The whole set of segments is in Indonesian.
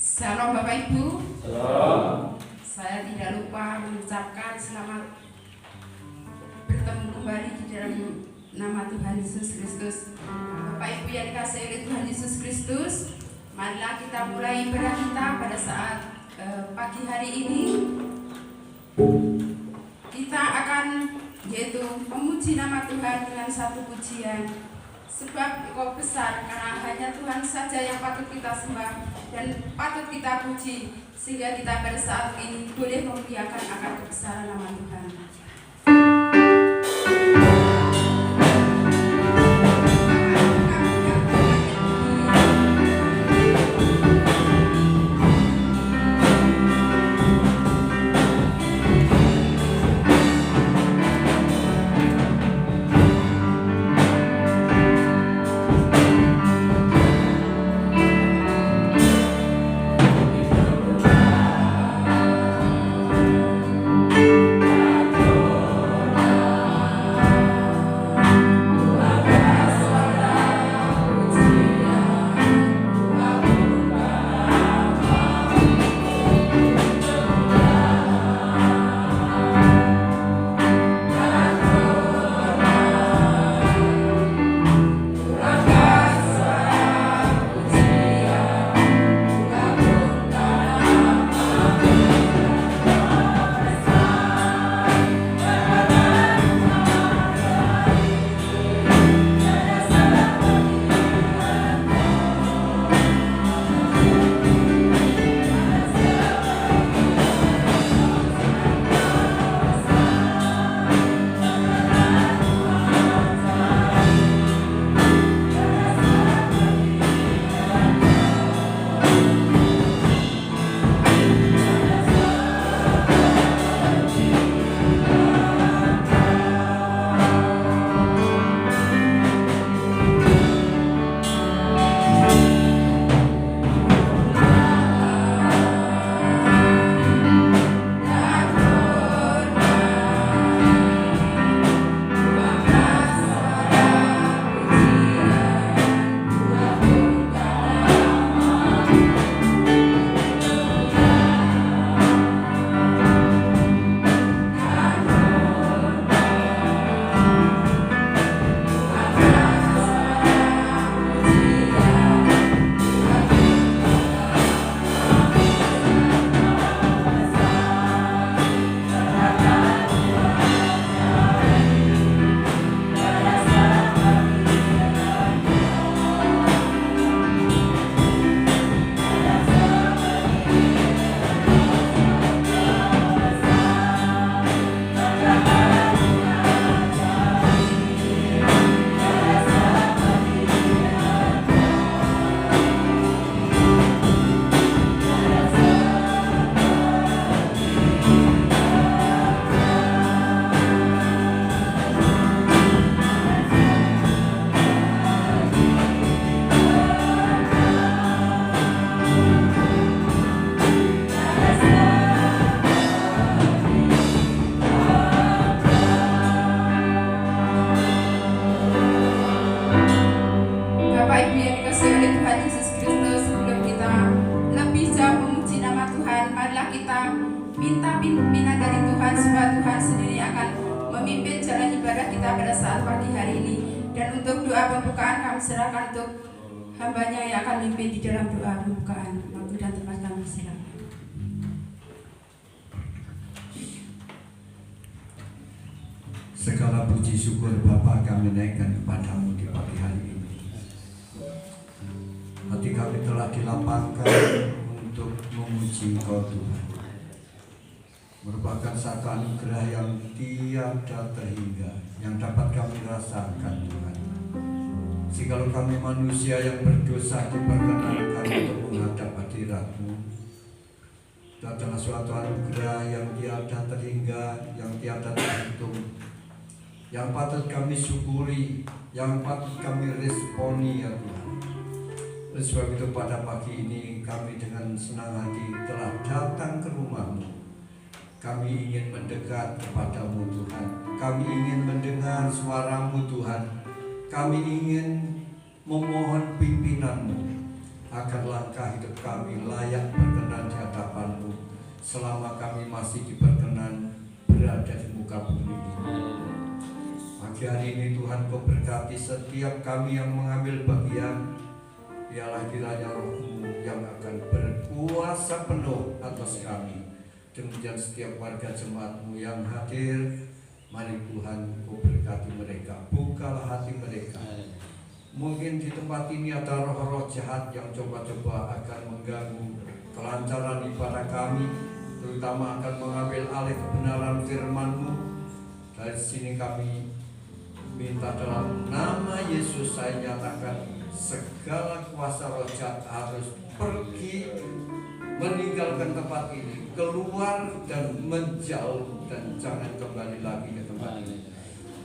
Shalom Bapak Ibu. Shalom. Saya tidak lupa mengucapkan selamat bertemu kembali di dalam nama Tuhan Yesus Kristus. Bapak Ibu yang dikasihi oleh Tuhan Yesus Kristus, marilah kita mulai ibadah kita pada saat pagi hari ini. Kita akan yaitu memuji nama Tuhan dengan satu pujian. Sebab Engkau besar, karena hanya Tuhan saja yang patut kita sembah dan patut kita puji, sehingga kita pada saat ini boleh memuliakan akan kebesaran nama Tuhan. Serahkan untuk hambanya yang akan memimpin di dalam doa pembukaan. Waktu dan tempat kami silakan. Segala puji syukur Bapa kami naikkan kepadamu di pagi hari ini. Hati kami telah dilapangkan untuk memuji Engkau Tuhan. Merupakan satu anugerah yang tiada terhingga yang dapat kami rasakan Tuhan. Jikalau kami manusia yang berdosa diperkenankan untuk menghadap hadirat-Mu, itu adalah suatu anugerah yang tiada terhingga, yang tiada terhitung, yang patut kami syukuri, yang patut kami responi ya Tuhan. Oleh sebab itu pada pagi ini kami dengan senang hati telah datang ke rumah-Mu. Kami ingin mendekat kepada-Mu Tuhan. Kami ingin mendengar suara-Mu Tuhan. Kami ingin memohon pimpinan-Mu agar langkah hidup kami layak berkenan di hadapan-Mu selama kami masih diperkenan berada di muka bumi ini. Pagi hari ini Tuhan, Kau berkati setiap kami yang mengambil bagian. Biarlah kiranya Roh-Mu yang akan berkuasa penuh atas kami. Demikian setiap warga jemaat-Mu yang hadir. Mari Tuhan, Kau berkati mereka, bukalah hati mereka. Mungkin di tempat ini ada roh-roh jahat yang coba-coba akan mengganggu kelancaran ibadah kami, terutama akan mengambil alih kebenaran firman-Mu. Dari sini kami minta dalam nama Yesus, saya nyatakan segala kuasa roh jahat harus pergi, meninggalkan tempat ini, keluar dan menjauh, dan jangan kembali lagi ke tempat ini.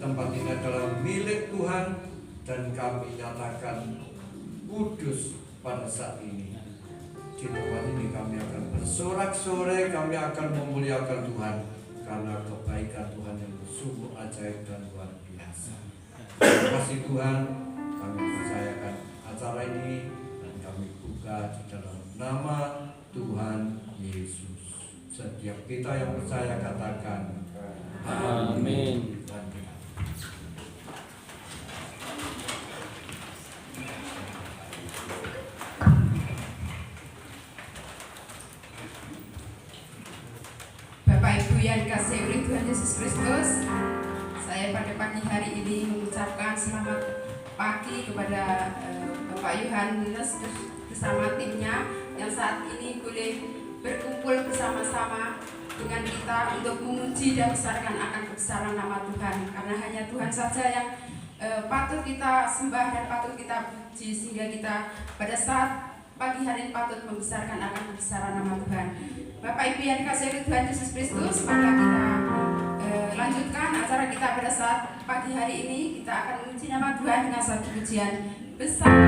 Tempat ini adalah milik Tuhan dan kami nyatakan kudus pada saat ini. Di tempat ini kami akan bersorak-sorai, kami akan memuliakan Tuhan karena kebaikan Tuhan yang sungguh ajaib dan luar biasa. Terima kasih Tuhan, kami percayakan acara ini dan kami buka di dalam nama Tuhan Yesus. Setiap kita yang percaya katakan amin. Bapak Ibu yang dikasihi oleh Tuhan Yesus Kristus, saya pada pagi hari ini mengucapkan selamat pagi kepada Bapak Yohanes bersama timnya yang saat ini boleh berkumpul bersama-sama dengan kita untuk memuji dan besarkan akan kebesaran nama Tuhan, karena hanya Tuhan saja yang patut kita sembah dan patut kita puji, sehingga kita pada saat pagi hari ini patut membesarkan akan kebesaran nama Tuhan. Bapak Ibu yang dikasihi oleh Tuhan Yesus Kristus, maka kita lanjutkan acara kita pada saat pagi hari ini. Kita akan memuji nama Tuhan dengan satu pujian bersama.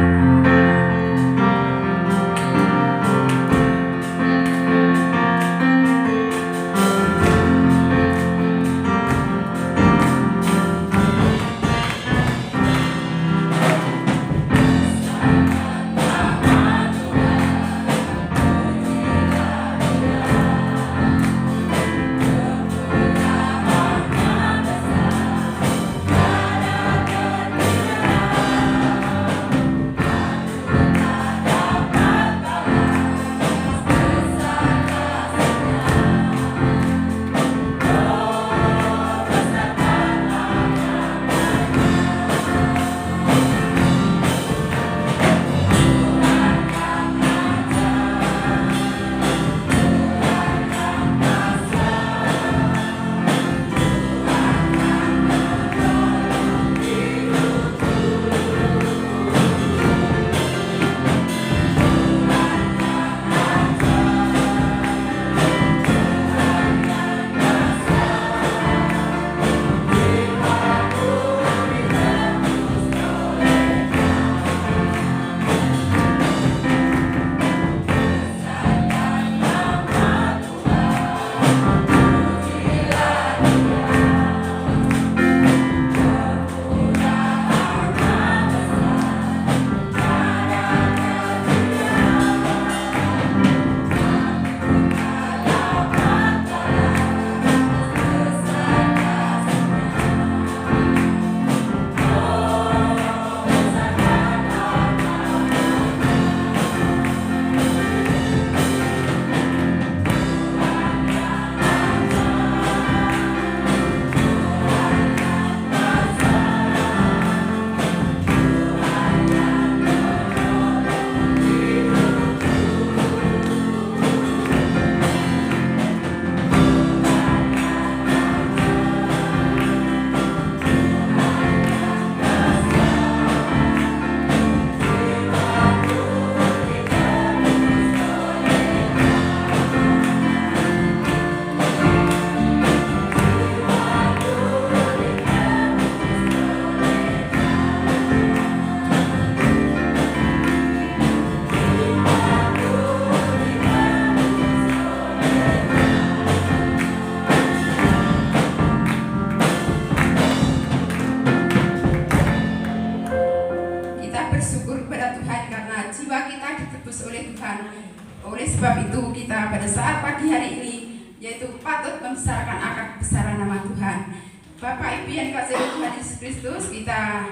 Bapak Ibu yang dikasihi Tuhan Yesus Kristus, kita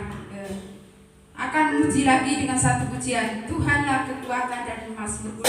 akan memuji lagi dengan satu pujian, Tuhanlah kekuatan dan mazmurku.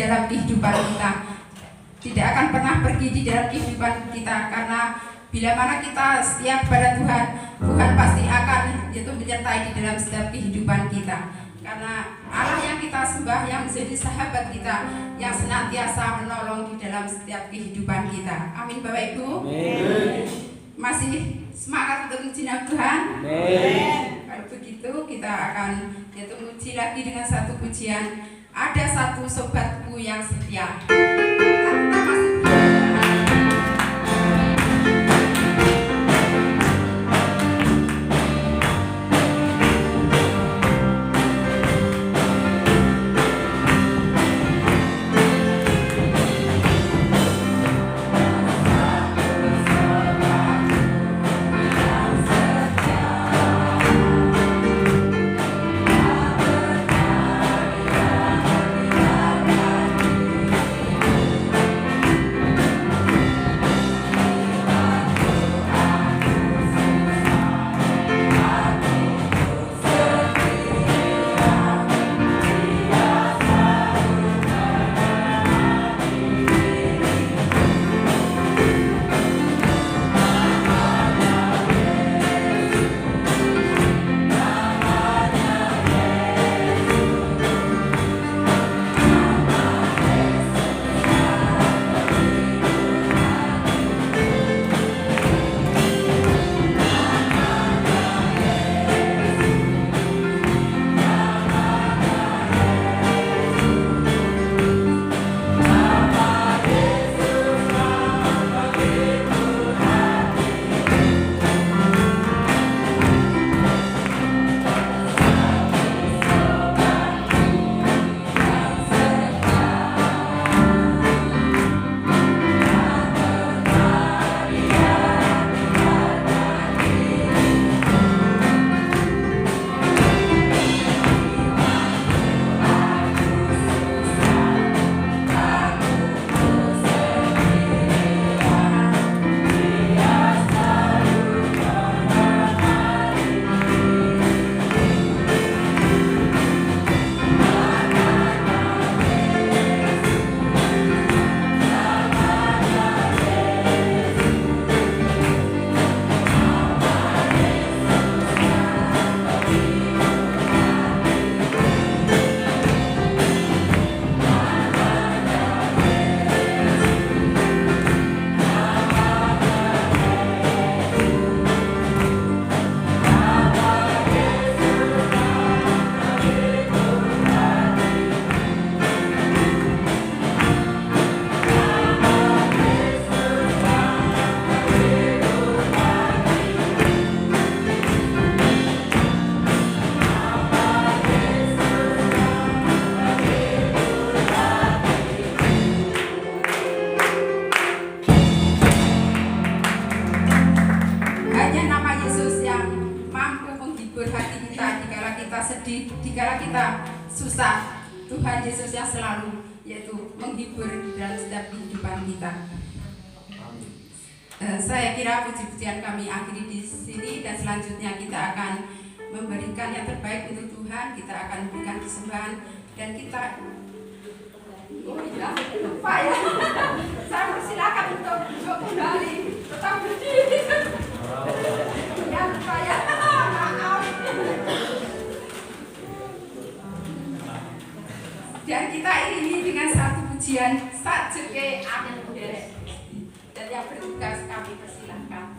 dalam kehidupan kita, tidak akan pernah pergi di dalam kehidupan kita, karena bila mana kita setia kepada Tuhan, Tuhan pasti akan itu menyertai di dalam setiap kehidupan kita. Karena Allah yang kita sembah, yang menjadi sahabat kita, yang senantiasa menolong di dalam setiap kehidupan kita. Amin Bapak Ibu. Amin. Masih semangat untuk memuji nama Tuhan. Amin. Kalau begitu kita akan memuji lagi dengan satu pujian. Ada satu sobatku yang setia. Kita masih ketika kita susah, Tuhan Yesus yang selalu yaitu menghibur dalam setiap kehidupan kita. Saya kira puji-pujian kami akhiri di sini, dan selanjutnya kita akan memberikan yang terbaik untuk Tuhan. Kita akan memberikan persembahan, dan kita lupa ya. Saya persilakan untuk kembali tetap berdiri. Ya lupa ya. Maaf. Dan kita iringi dengan satu pujian Sajeke Aku Derek. Dan yang bertugas kami persilahkan.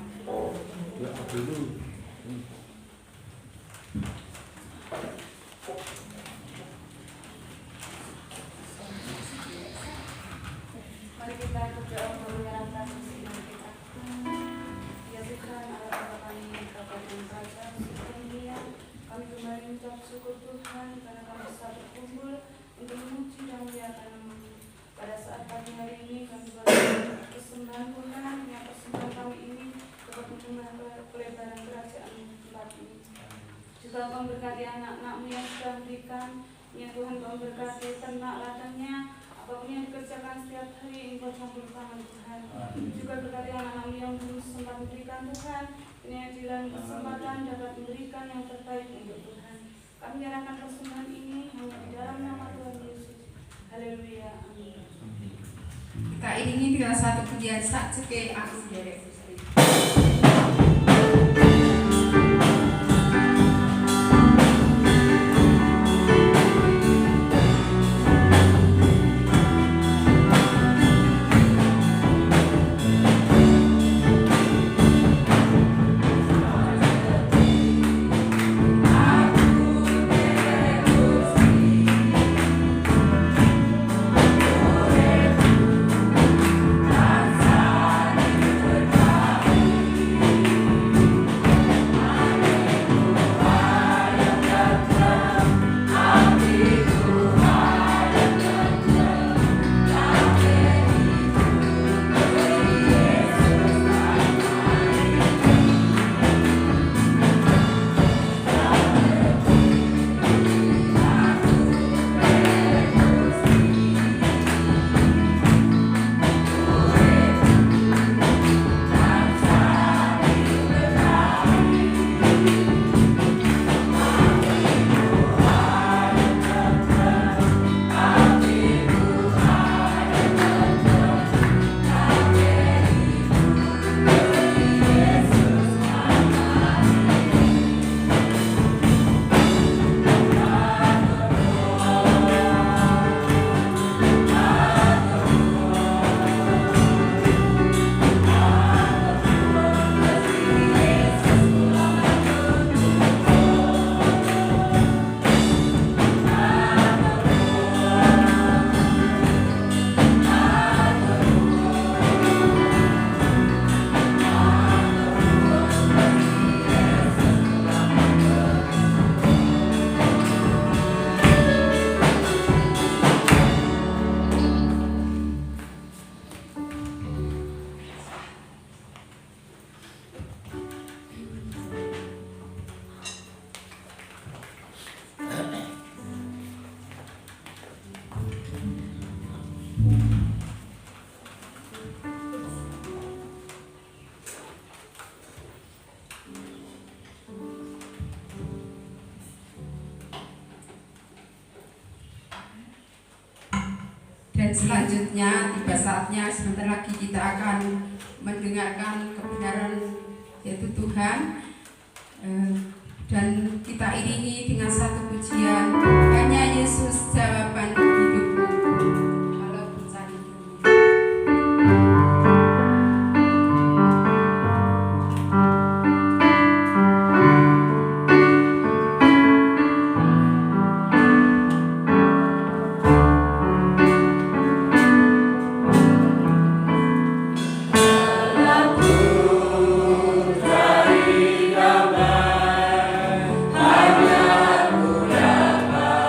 Mari kita berdoa menyerahkan iman kita. Ya Tuhan, Allah Bapa kami, Bapa dan Raja, Tuhan, kami kembali mengucap syukur Tuhan karena kami bisa berkumpul untuk memuji dan memuliakan nama-Mu. Pada saat pagi hari ini kami berdoa persembahan Tuhan, yang persembahan kami ini dapat menambah pelebaran kerajaan tempat ini. Juga Kau berkati anak-anak-Mu yang sudah memberikan, ya Tuhan Kau berkati ternak ladangnya, apapun yang dikerjakan setiap hari Engkau campur tangan Tuhan. Juga berkati anak-anak yang belum sempat memberikan Tuhan, ini yang jalan kesempatan dapat memberikan yang terbaik untuk Tuhan. Kami menyerahkan persembahan ini hanya di dalam nama Tuhan Yesus. Haleluya. Amin. Kita iringi dengan satu pujian Sajeke Aku Derek. Dan selanjutnya tiba saatnya sebentar lagi kita akan mendengarkan kebenaran yaitu Tuhan, dan kita iringi dengan satu pujian, hanya Yesus jawaban hidupku. Kalau mencari Hanya ku dapat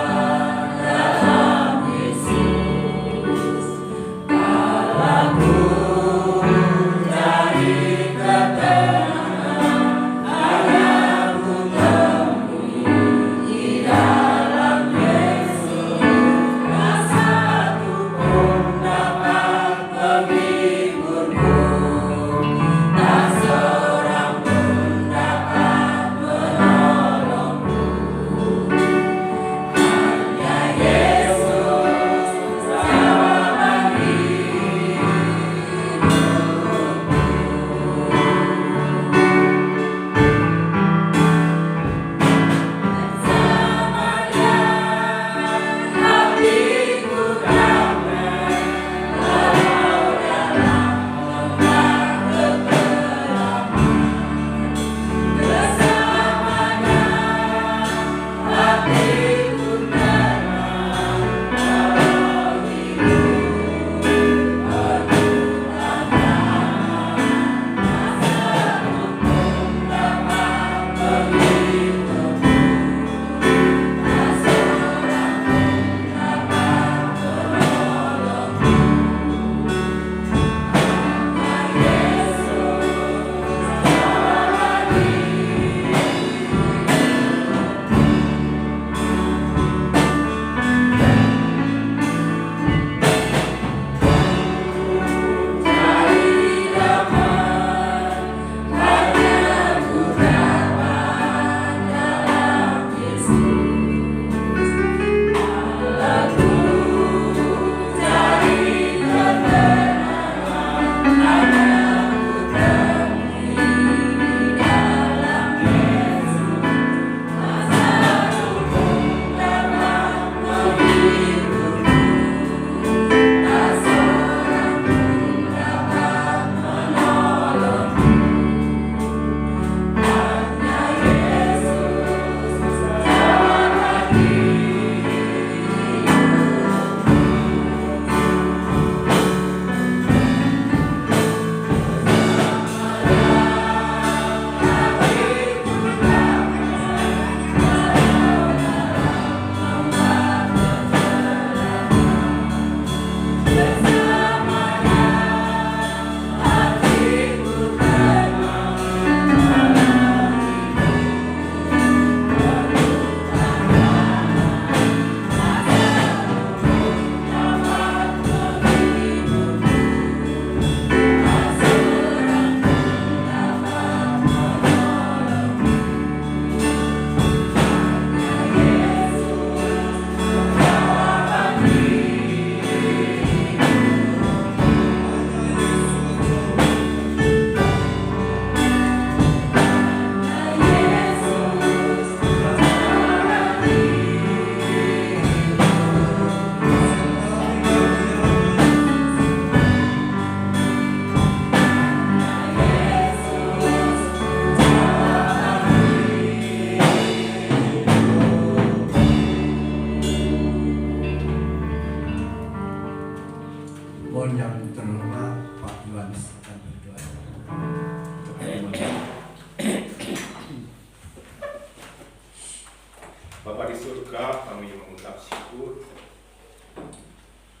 Mohon yang terhormat Pak Yohanes akan berdoa. Bapa di surga, kami mengucap syukur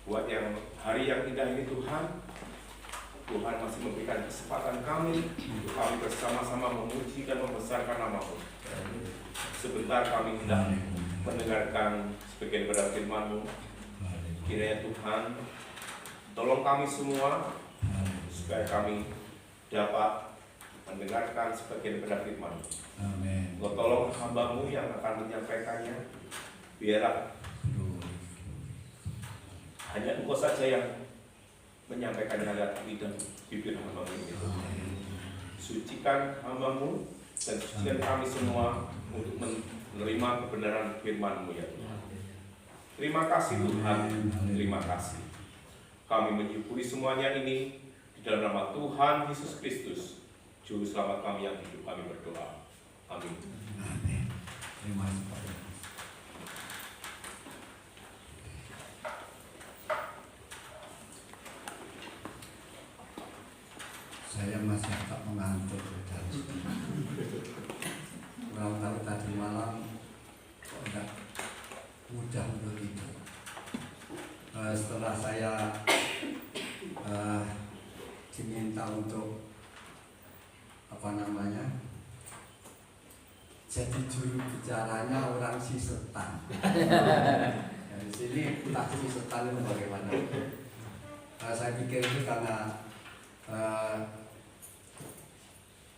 buat hari yang indah ini Tuhan. Tuhan masih memberikan kesempatan kami untuk kami bersama-sama memuji dan membesarkan nama-Mu. Sebentar kami hendak mendengarkan sebagian daripada firman-Mu. Kiranya Tuhan tolong kami semua supaya kami dapat mendengarkan sebagian daripada firman-Mu. Amin. Engkau tolong hamba-Mu yang akan menyampaikannya, biarlah hanya Engkau saja yang menyampaikan lewat lidah bibir hamba-Mu ini. Sucikan hamba-Mu dan sucikan kami semua untuk menerima kebenaran firman-Mu ya Tuhan. Terima kasih Tuhan, terima kasih. Kami menyukuri semuanya ini di dalam nama Tuhan Yesus Kristus, Juru Selamat kami yang hidup, kami berdoa. Amin. Amin. Terima kasih Pak. Saya masih agak mengantuk. Kurang tahu tadi malam kok enggak mudah untuk tidur. Setelah saya diminta untuk jadi juru bicaranya orang Sisetan. Di sini tak Sisetan itu bagaimana? Saya pikir itu karena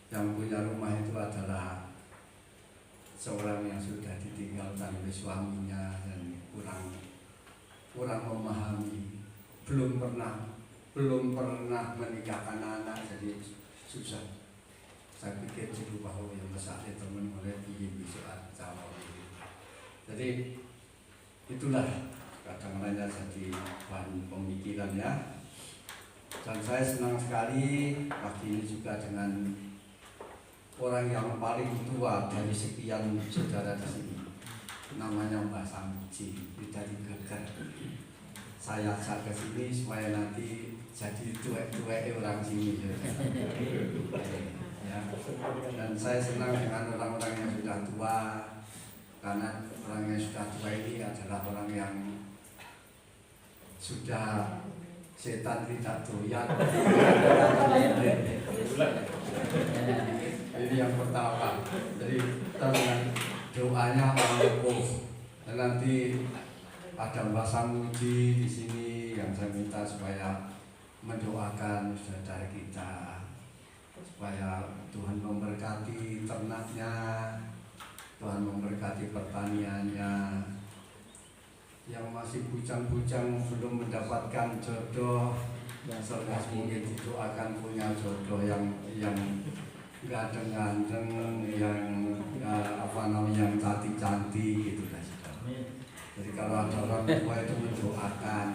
yang punya rumah itu adalah seorang yang sudah ditinggalkan oleh suaminya dan kurang memahami, belum pernah menikahkan anak, jadi susah. Saya pikir dulu bahwa yang besarnya teman oleh bisa calon. Jadi itulah kadang-kadang jadi bahan pemikiran ya. Dan saya senang sekali pagi ini juga dengan orang yang paling tua dari sekian saudara di sini. Namanya Mbak Samji dari Geger. Saya ajak ke sini supaya nanti jadi tuwek-tuwek orang sini. Ya. Dan saya senang dengan orang-orang yang sudah tua, karena orang yang sudah tua ini adalah orang yang sudah setan tidak doyan. Ini yang pertama. Jadi kita dengan doanya ampuh. Dan nanti ada Mbak Samudi di sini yang saya minta supaya mendoakan saudara kita supaya Tuhan memberkati ternaknya, Tuhan memberkati pertaniannya. Yang masih bujang-bujang belum mendapatkan jodoh, serta mungkin didoakan punya jodoh yang ganteng-ganteng, yang yang cantik-cantik gitu kan. Jadi kalau ada orang tua itu mendoakan.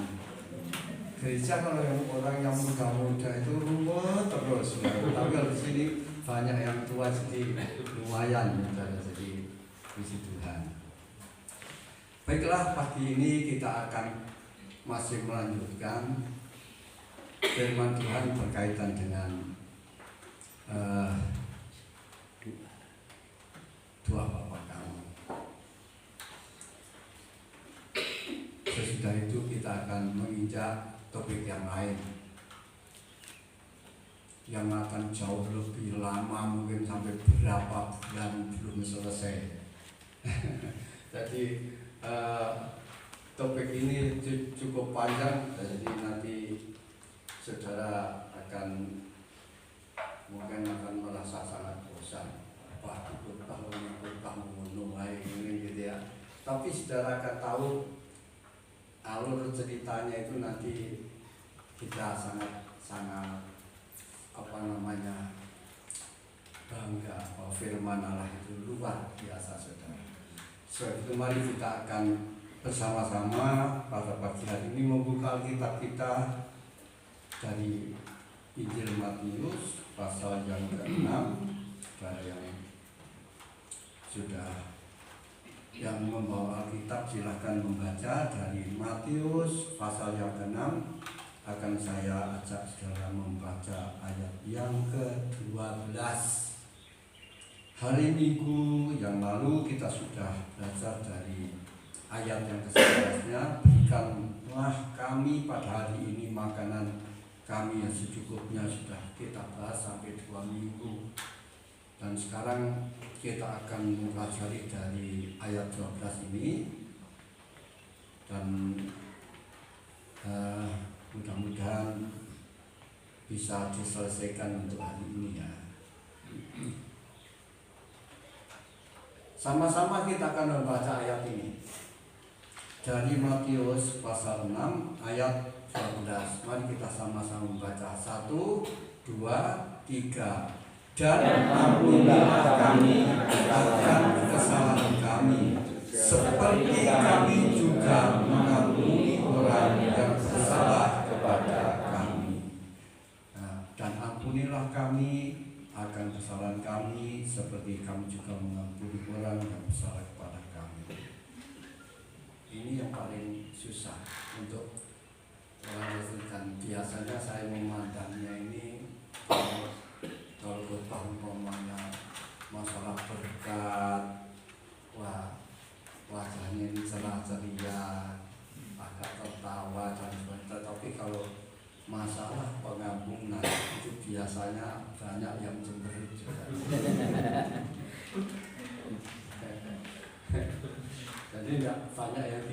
Gereja kalau orang yang muda-muda itu ruwet terus, tapi kalau di sini banyak yang tua jadi lumayan, jadi puji Tuhan. Baiklah, pagi ini kita akan masih melanjutkan firman Tuhan berkaitan dengan dua bapa kamu. Sesudah itu kita akan menginjak topik yang lain yang akan jauh lebih lama, mungkin sampai berapa bulan belum selesai. Jadi topik ini cukup panjang, jadi nanti saudara mungkin akan merasa sangat bosan. Wah, ikut kamu mulai ini gitu ya. Tapi saudara akan tahu alur ceritanya itu nanti kita sangat bangga bahwa firman Allah itu luar biasa saudara. Sebab itu mari kita akan bersama-sama pada pagi hari ini membuka Alkitab kita dari Injil Matius pasal yang ke-6. Para yang membawa Alkitab silahkan membaca dari Matius pasal yang ke-6 akan saya ajak saudara membaca ayat yang ke-12. Hari Minggu yang lalu kita sudah belajar dari ayat yang ke-11-nya, berikanlah kami pada hari ini makanan kami yang secukupnya, sudah kita bahas sampai 2 minggu. Dan sekarang kita akan mempelajari dari ayat 12 ini. Dan mudah-mudahan bisa diselesaikan untuk hari ini ya. Sama-sama kita akan membaca ayat ini dari Matius pasal 6 ayat 12. Mari kita sama-sama membaca. 1, 2, 3. Dan ampunilah kami akan kesalahan kami, seperti kami juga mengampuni orang yang bersalah kepada kami. Dan ampunilah kami akan kesalahan kami, seperti kami juga mengampuni orang yang bersalah kepada kami. Ini yang paling susah untuk orang Kristen. Biasanya saya memandangnya ini kalau khotbah umpamanya masalah berkat, wah wajahnya ini ceria, agak tertawa dan sebagainya. Tetapi kalau masalah pengampunan itu biasanya banyak yang cemberut juga. Jadi tidak banyak yang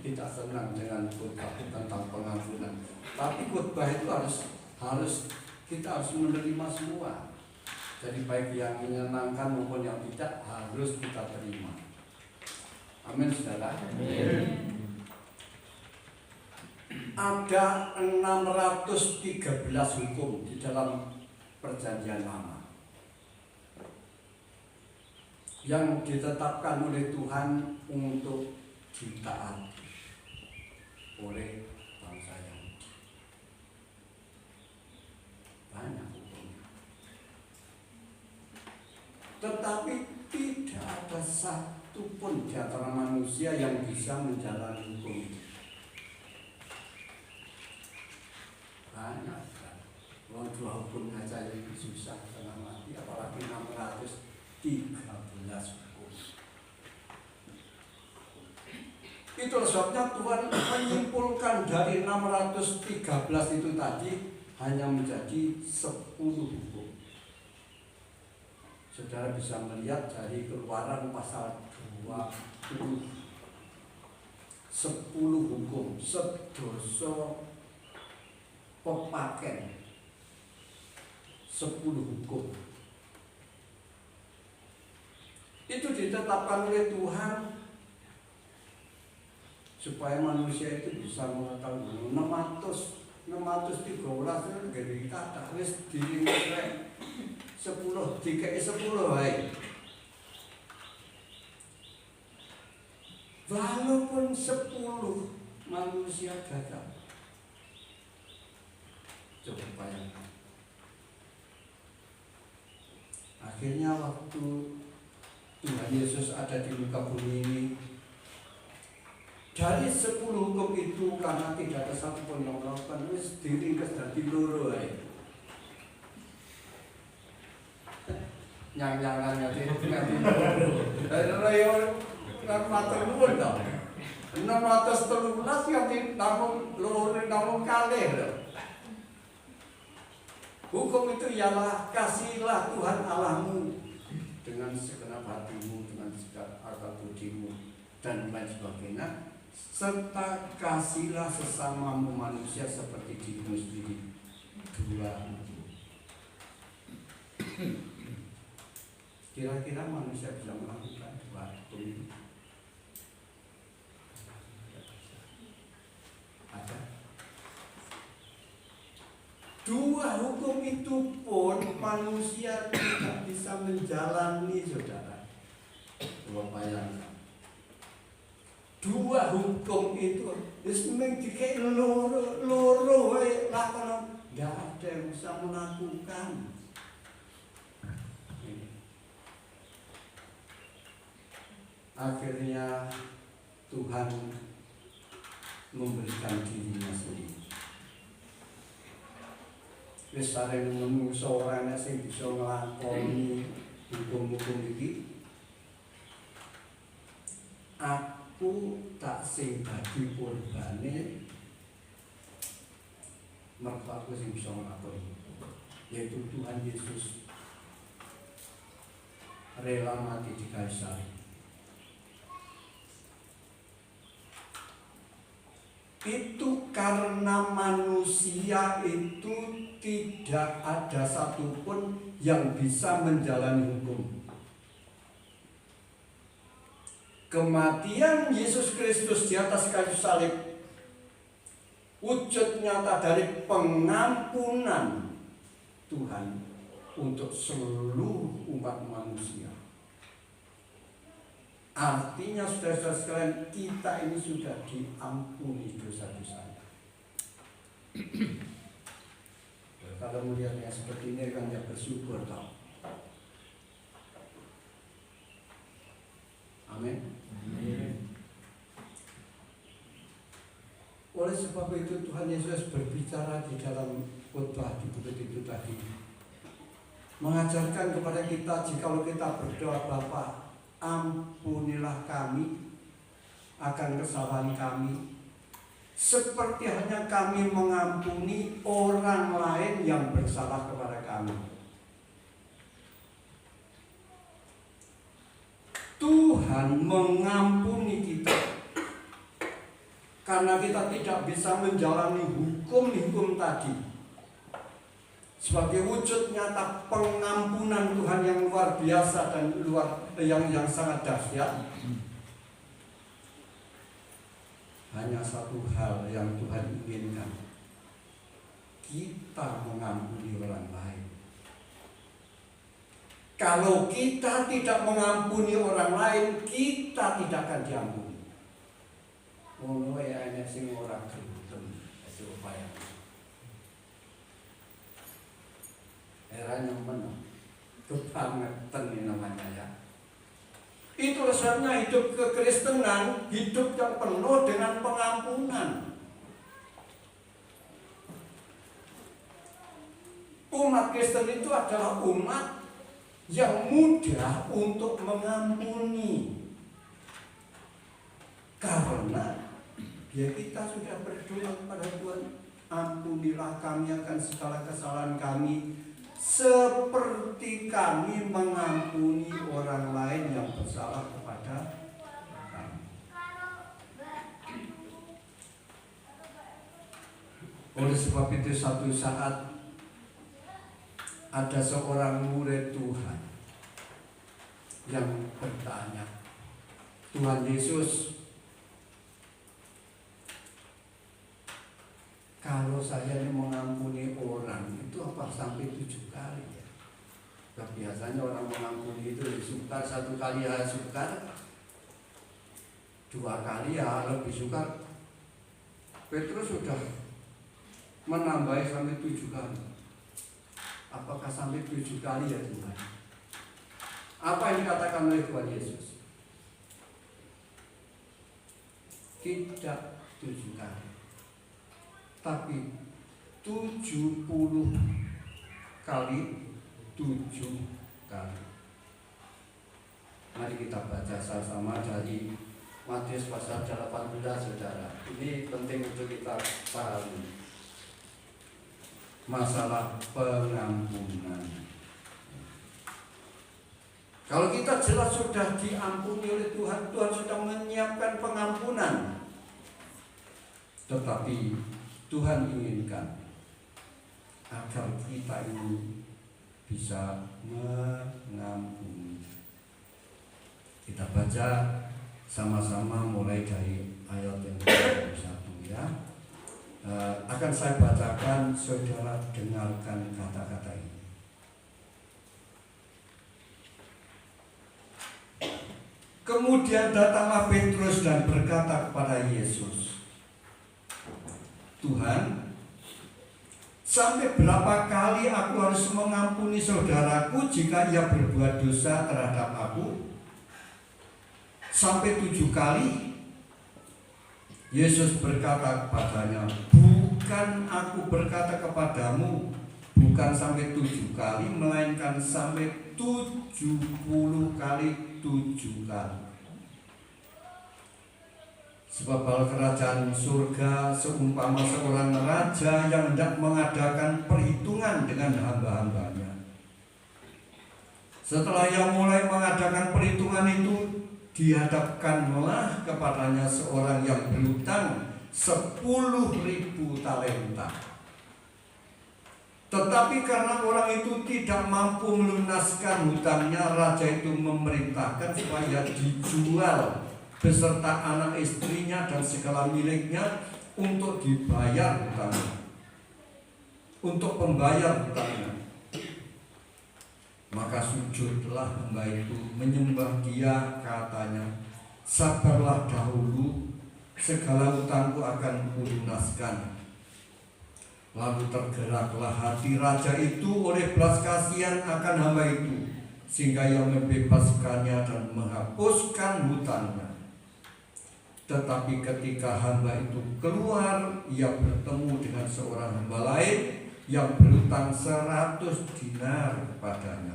tidak senang dengan khotbah tentang pengampunan. Tapi khotbah itu harus kita harus menerima semua. Jadi baik yang menyenangkan maupun yang tidak harus kita terima. Amin saudara. Ada 613 hukum di dalam Perjanjian Lama yang ditetapkan oleh Tuhan untuk ditaati oleh bangsa Yahudi. Banyak hukumnya. Tetapi tidak ada satu pun di antara manusia yang bisa menjalani hukum itu. Banyak kan. Kalau 2 hukum saja lebih susah setengah mati, apalagi 613 hukum. Itu sebabnya Tuhan menyimpulkan dari 613 itu tadi hanya menjadi 10 hukum. Saudara bisa melihat dari Keluaran pasal 20. 10 hukum, sedoso pepaken, 10 hukum. Itu ditetapkan oleh Tuhan supaya manusia itu bisa mengetahui 613 itu dari kata wis diringan 10 dikei 10 wae. Walaupun 10 manusia gagal. Coba bayangkan. Akhirnya waktu Tuhan Yesus ada di muka bumi ini, dari 10 hukum itu karena tidak ada satu pun yang melakukan, wis diringkas dadi loro ae. Nyang-nyangan ngati loro. Ayo matur nuwun to. 613 yang namung loro namung kalih lho. Hukum itu ialah kasihilah Tuhan Allahmu dengan segenap hatimu, dengan segenap akal budimu dan lain sebagainya, serta kasihlah sesamamu manusia seperti dirimu sendiri. 2. Kira-kira manusia bisa melakukan 2 hukum ini? Ada? 2 hukum itu pun manusia tidak bisa menjalani, saudara. Coba bayangkan. 2 hukum itu mung dikek loro wae lakonan, enggak ada yang bisa melakukan. Akhirnya Tuhan memberikan dirinya sendiri. wis sareng menungso ora ana sing bisa nglakoni hukum-hukum iki. Aku tak sing dadi korbane mergo aku sing bisa nglakoni, yaitu Tuhan Yesus rela mati di kayu salib. Itu karena manusia itu tidak ada satupun yang bisa menjalani hukum. Kematian Yesus Kristus di atas kayu salib wujud nyata dari pengampunan Tuhan untuk seluruh umat manusia. Artinya saudara-saudara sekalian, kita ini sudah diampuni dosa-dosanya. Kalau melihat yang seperti ini kan ya bersyukur tau. Amin. Oleh sebab itu Tuhan Yesus berbicara di dalam khotbah di bukit itu tadi, mengajarkan kepada kita jikalau kita berdoa, Bapa, ampunilah kami akan kesalahan kami, seperti hanya kami mengampuni orang lain yang bersalah kepada kami. Tuhan mengampuni kita karena kita tidak bisa menjalani hukum-hukum tadi. Sebagai wujud nyata pengampunan Tuhan yang luar biasa dan yang sangat dahsyat, hanya satu hal yang Tuhan inginkan, kita mengampuni orang lain. Kalau kita tidak mengampuni orang lain, kita tidak akan diampuni. Ngono ya ana sing ora gelem supaya era nyaman kebangetan ini namanya ya. Itu sebabnya hidup kekristenan, hidup yang penuh dengan pengampunan. Umat Kristen itu adalah umat yang mudah untuk mengampuni. Karena ya kita sudah berdoa kepada Tuhan, ampunilah kami akan segala kesalahan kami, seperti kami mengampuni orang lain yang bersalah kepada kami. Oleh sebab itu satu saat ada seorang murid Tuhan yang bertanya, Tuhan Yesus, kalau saya ini mengampuni orang itu apa sampai 7 kali ya? Nah, biasanya orang mengampuni itu sukar, 1 kali ya sukar, 2 kali ya lebih sukar. Petrus sudah menambahi sampai 7 kali. Apakah sampai 7 kali ya Tuhan? Apa yang dikatakan oleh Tuhan Yesus? Tidak 7 kali, tapi 70 kali 7 kali. Mari kita baca sama-sama dari Matius pasal 18, saudara. Ini penting untuk kita pahami masalah pengampunan. Kalau kita jelas sudah diampuni oleh Tuhan, Tuhan sudah menyiapkan pengampunan. Tetapi Tuhan inginkan agar kita ini bisa mengampuni. Kita baca sama-sama mulai dari ayat yang ke-21 ya. Akan saya bacakan, saudara dengarkan kata-kata ini. Kemudian datanglah Petrus dan berkata kepada Yesus, Tuhan, sampai berapa kali aku harus mengampuni saudaraku jika ia berbuat dosa terhadap aku? Sampai 7 kali? Yesus berkata kepadanya, bukan aku berkata kepadamu bukan sampai 7 kali, melainkan sampai 70 kali 7 kali. Sebab hal kerajaan surga seumpama seorang raja yang hendak mengadakan perhitungan dengan hamba-hambanya. Setelah ia mulai mengadakan perhitungan itu, dihadapkanlah kepadanya seorang yang berhutang 10.000 talenta. Tetapi karena orang itu tidak mampu melunaskan hutangnya, raja itu memerintahkan supaya dijual beserta anak istrinya dan segala miliknya untuk dibayar hutangnya, untuk pembayar hutangnya. Maka sujudlah hamba itu menyembah dia, katanya, sabarlah dahulu, segala hutangku akan kulunaskan. Lalu tergeraklah hati raja itu oleh belas kasihan akan hamba itu, sehingga ia membebaskannya dan menghapuskan hutangnya. Tetapi ketika hamba itu keluar, ia bertemu dengan seorang hamba lain yang berhutang 100 dinar kepadanya.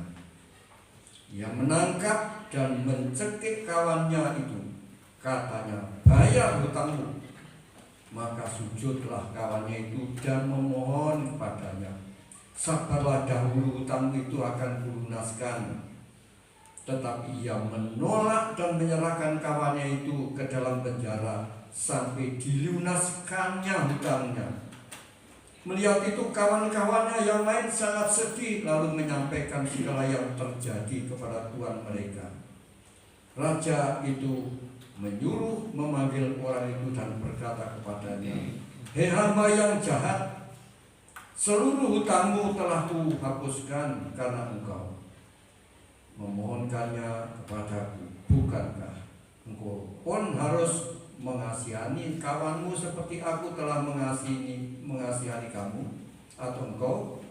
Ia menangkap dan mencekik kawannya itu, katanya, bayar hutangmu. Maka sujudlah kawannya itu dan memohon kepadanya, sabarlah dahulu, hutangmu itu akan kulunaskan. Tetapi ia menolak dan menyerahkan kawannya itu ke dalam penjara sampai dilunaskannya hutangnya. Melihat itu kawan-kawannya yang lain sangat sedih, lalu menyampaikan segala yang terjadi kepada tuan mereka. Raja itu menyuruh memanggil orang itu dan berkata kepadanya, hei hamba yang jahat, seluruh hutangmu telah kuhapuskan karena engkau memohonkannya kepadaku. Bukankah engkau pun harus mengasihani kawanmu seperti aku telah mengasihani kamu, atau engkau?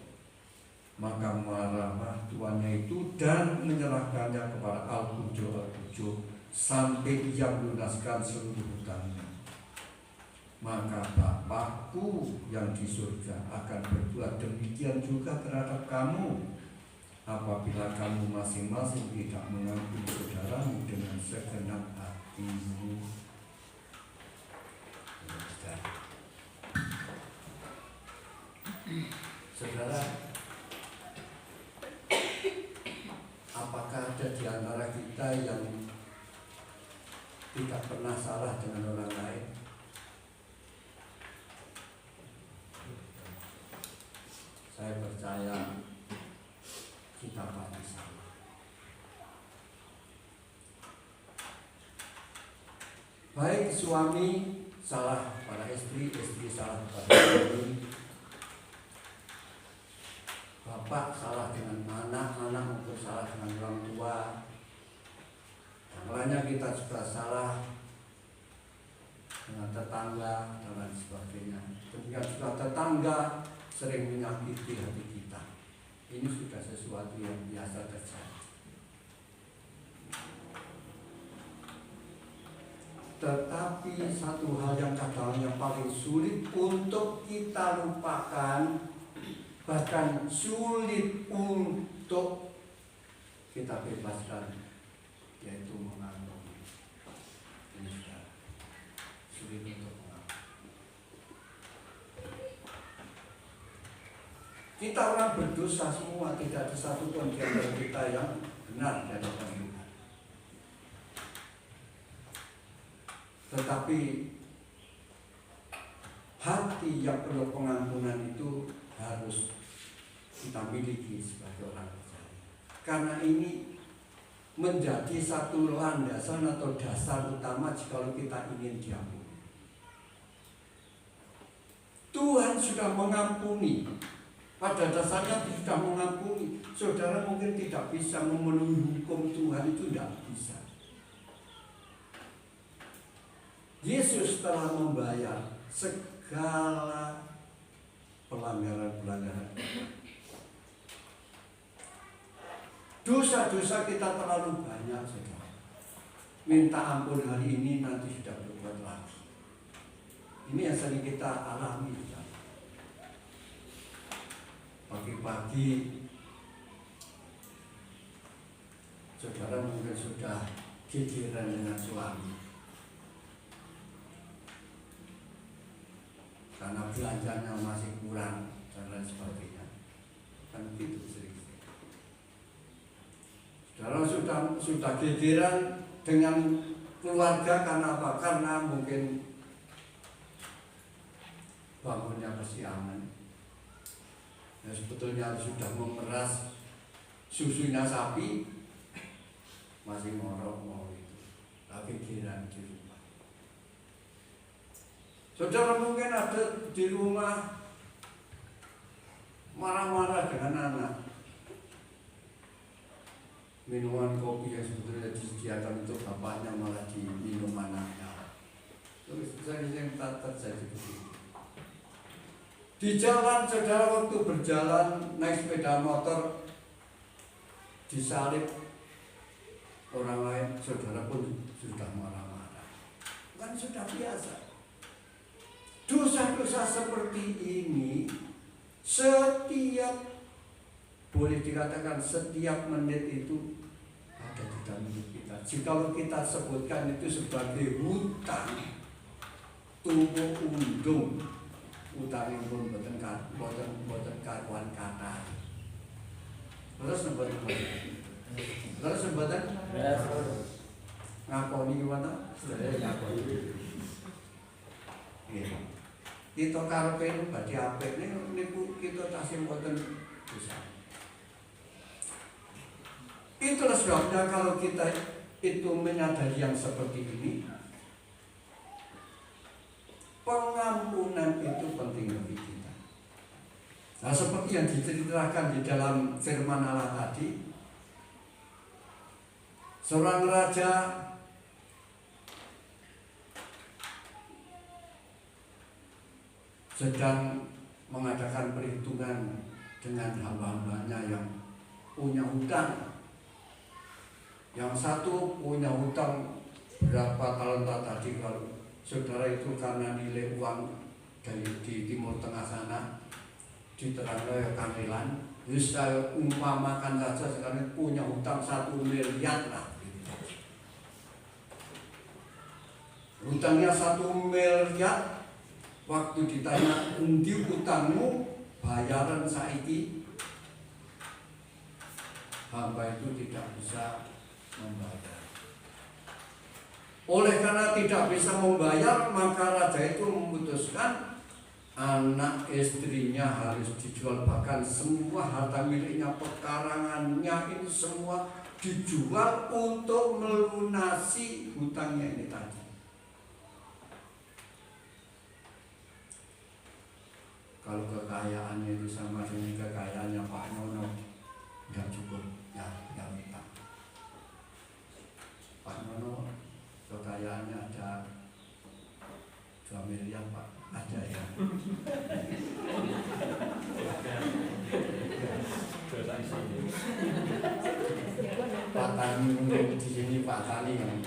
Maka marahlah tuannya itu dan menyerahkannya kepada Al-Bujo sampai ia melunaskan seluruh hutangnya. Maka Bapakku yang di surga akan berbuat demikian juga terhadap kamu, apabila kamu masing-masing tidak mengampuni saudaramu dengan segenap hatimu. Saudara, apakah ada di antara kita yang tidak pernah salah dengan orang lain? Saya percaya kita pasti salah. Baik suami salah pada istri, istri salah pada suami, bapak salah dengan anak, anak mungkin salah dengan orang tua, yang lainnya kita juga salah dengan tetangga dan lain sebagainya. Ketika juga tetangga sering menyakiti hati kita, ini sudah sesuatu yang biasa terjadi. Tetapi satu hal yang kadang yang paling sulit untuk kita lupakan, bahkan sulit untuk kita bebaskan, yaitu mengampuni. Ini sudah sulit untuk mengampuni. Kita orang berdosa semua, tidak ada satu pun di antara kita yang benar di hadapan Tuhan. Tetapi hati yang penuh pengampunan itu harus kita miliki sebagai orang percaya. Karena ini menjadi satu landasan atau dasar utama jika kita ingin diampuni. Tuhan sudah mengampuni. Pada dasarnya sudah mengampuni. Saudara mungkin tidak bisa memenuhi hukum Tuhan, itu tidak bisa. Yesus telah membayar segala pelanggaran-pelanggaran. Dosa-dosa kita terlalu banyak, saudara. Minta ampun hari ini, nanti sudah berbuat lagi. Ini yang sering kita alami, saudara. Bagi pagi saudara mungkin sudah gigiran dengan suami karena belanjanya masih kurang dan lain sebagainya, kan gitu sering-sering. Saudara sudah gigiran dengan keluarga karena apa? Karena mungkin bangunnya kesiangan. Ya, sebetulnya sudah memeras susunya sapi, masih ngorok itu, tapi gigiran di rumah. Saudara mungkin ada di rumah marah-marah dengan anak. Minuman kopi yang sebetulnya disediakan untuk bapaknya malah diminum anaknya. Terus sering terjadi begitu. Di jalan saudara waktu berjalan naik sepeda motor disalip orang lain, saudara pun sudah marah-marah. Kan sudah biasa. Dosa-dosa seperti ini setiap, boleh dikatakan setiap menit itu ada di dalam hidup kita. Jika kita sebutkan itu sebagai hutang, tumpuk undung, utang yang pun boten karuan kata. Terus sebatan ngakoni gimana? Ngakoni. Kita karepe badhe apik niku kita tasih boten dosa. Itulah sebabnya kalau kita itu menyadari yang seperti ini, pengampunan itu penting bagi kita. Nah, seperti yang diceritakan di dalam firman Allah tadi, seorang raja sedang mengadakan perhitungan dengan hamba-hambanya yang punya hutang. Yang satu punya hutang berapa talenta tadi, kalau saudara itu karena nilai uang dari di Timur Tengah sana diterangkan kamilan, bisa umpamakan saja sekarang punya hutang 1 miliar lah. Hutangnya 1 miliar, waktu ditanya endi hutangmu bayaran saiki, hamba itu tidak bisa membayar. Oleh karena tidak bisa membayar, maka raja itu memutuskan anak istrinya harus dijual, bahkan semua harta miliknya, pekarangannya ini semua dijual untuk melunasi hutangnya ini tadi. Kalau kekayaannya itu sama dengan kekayaannya Pak Nono, nggak cukup, ya nggak minta. Pak Nono kekayaannya ada 2 miliar Pak, ada ya. Pak Tani mungkin di sini, Pak Tani yang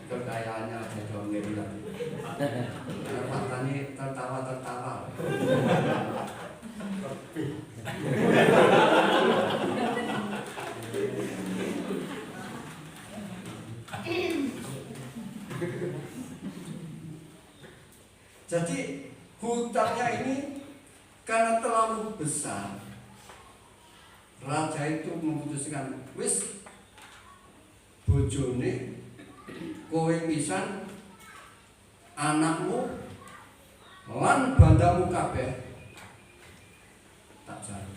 kekayaannya ada 2 miliar. Karena Pak Tani tertawa. Jadi hutangnya ini karena terlalu besar, raja itu memutuskan, wis bojone kowe pisan, anakmu lan bandamu kabeh tak jalu,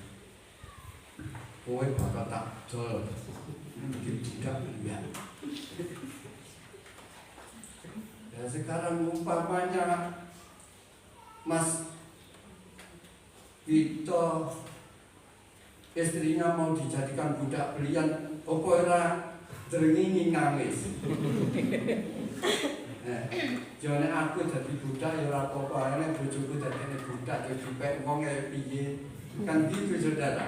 kowe bakal tak dol tidak ya. Dan sekarang umpamanya Mas Vito istrinya mau dijadikan budak belian, apa ora drengi nangis. Jane aku dadi budak ya ora apa-apa, nek bojoku dadi budak ya dipek wong kaya piye. Kan gitu saudara.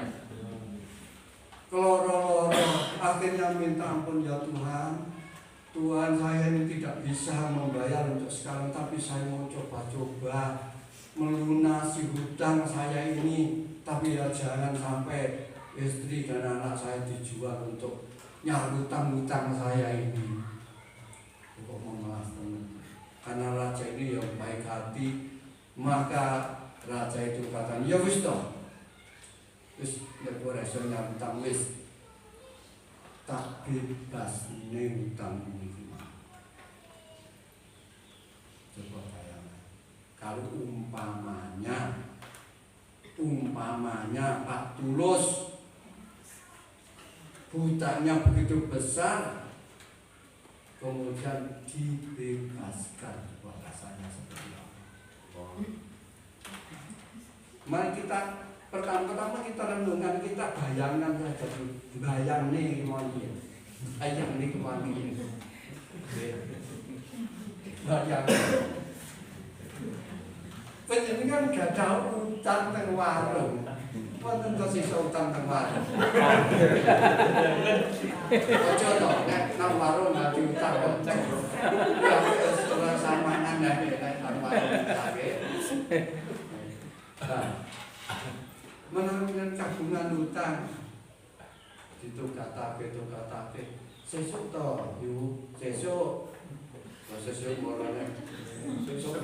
Keloro-loro akhirnya minta ampun, ya Tuhan. Tuhan, saya ini tidak bisa membayar untuk sekarang, tapi saya mau coba-coba. melunasi hutang saya ini, tapi ya jangan sampai istri dan anak saya dijual untuk hutang saya ini. Kok memelas teman. Karena raja ini yang baik hati, maka raja itu kata, ya wis toh, wis nek ora iso nyutang wis tak bebas ning hutang ini. Coba bayangkan, kalau umpamanya Pak Tulus hutangnya begitu besar, kemudian dibebaskan, wah rasanya seperti apa? Mari kita pertama-tama kita renungkan, kita bayangkan saja, bayang nih kemana, bayang nih kemana, bayang. Penjenengan gak ada utang teng warung, wonten kok sisa utang teng warung. Ojo to, nek nang warung gak diutang kok. Ya wis ora samanan nek nang warung kake. Nah, menurut tabungan utang ditugatake, sesuk to, yu, sesuk morane. Sesuk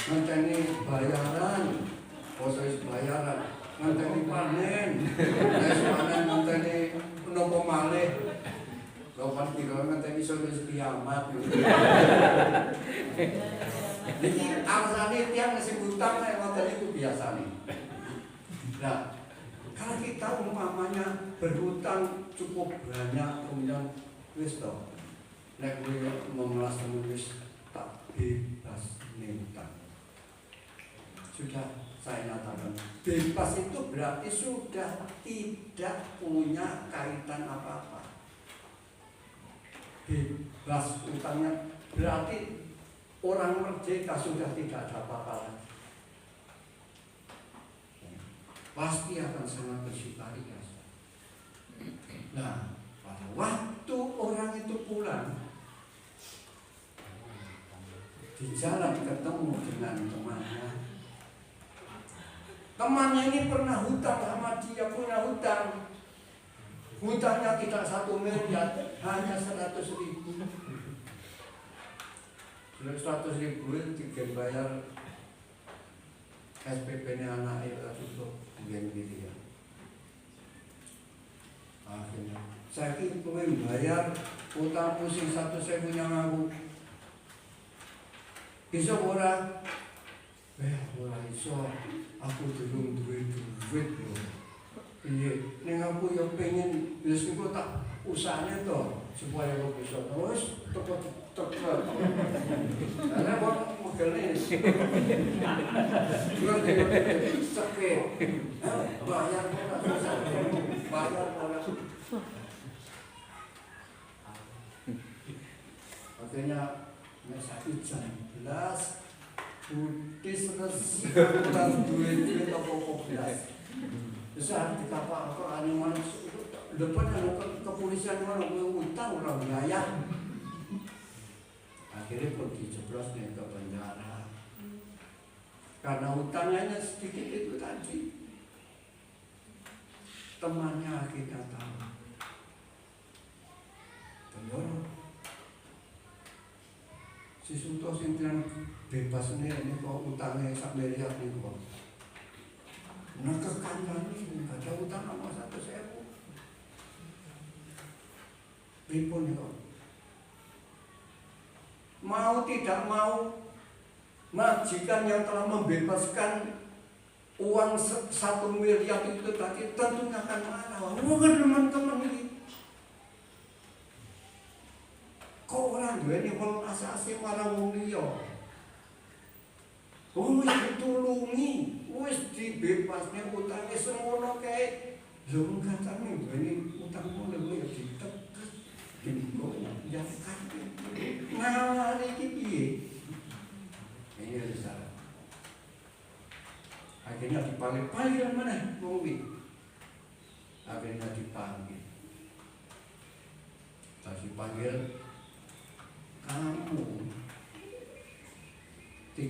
ngenteni bayaran, proses bayaran, ngenteni panen, ngenteni nopo malih. Lopan kira ngenteni solusi kiamat. Jadi alasannya tiang ngasih hutang ngoten itu biasa nih. Nah, kalau kita umpamanya berhutang cukup banyak, kemudian wis toh, nek kowe memelas wis tak bebas ning hutang. Sudah saya nyatakan, bebas itu berarti sudah tidak punya kaitan apa-apa. Bebas hutangnya berarti orang merdeka, sudah tidak ada apa-apa lagi. Pasti akan sangat bersukaria. Nah, pada waktu orang itu pulang, di jalan ketemu dengan temannya. Temannya ini pernah hutang sama dia, punya hutang. Hutangnya tidak 1 miliar, hanya 100.000. 100.000 itu bayar SPP-nya anak itu cukup mungkin gitu ya. Akhirnya saya kira bayar utang pusing 100.000 yang aku bisa ora iso, aku durung duit lho. Iya, ning aku yo pengen wis engko tak usahane to supaya aku bisa terus tepat. Karena wong modelnya juga sakit, bayar pola. Akhirnya sakit jam 11, Butis resik kurang duit apa-apa belas. Bisa dikapa-apa ane mana depan kepolisian mana utang orang bayar. Akhirnya pun dijeblos nih ke penjara karena utangnya sedikit itu tadi. Temannya akhirnya tahu penjara. Si Sunto sintian bebas ini kok utangnya 1 miliar nih kok. Nah kekandani nggak ada utang sama 100.000. Pripun nih kok. Mau tidak mau, majikan yang telah membebaskan uang 1 miliar itu tadi tentunya akan marah. Wah teman-teman ini, kok orang dua ini kalau asasi marah wong liya, wis ditulungi, wis dibebasnya utangnya semono kayak lho katane ini utangmu lho ya ditekan, dinggo ya kan. Nah, iki piye? Ini risalah. Akhirnya dipanggil mana? Mungkin. Akhirnya dipanggil. Pas dipanggil, kamu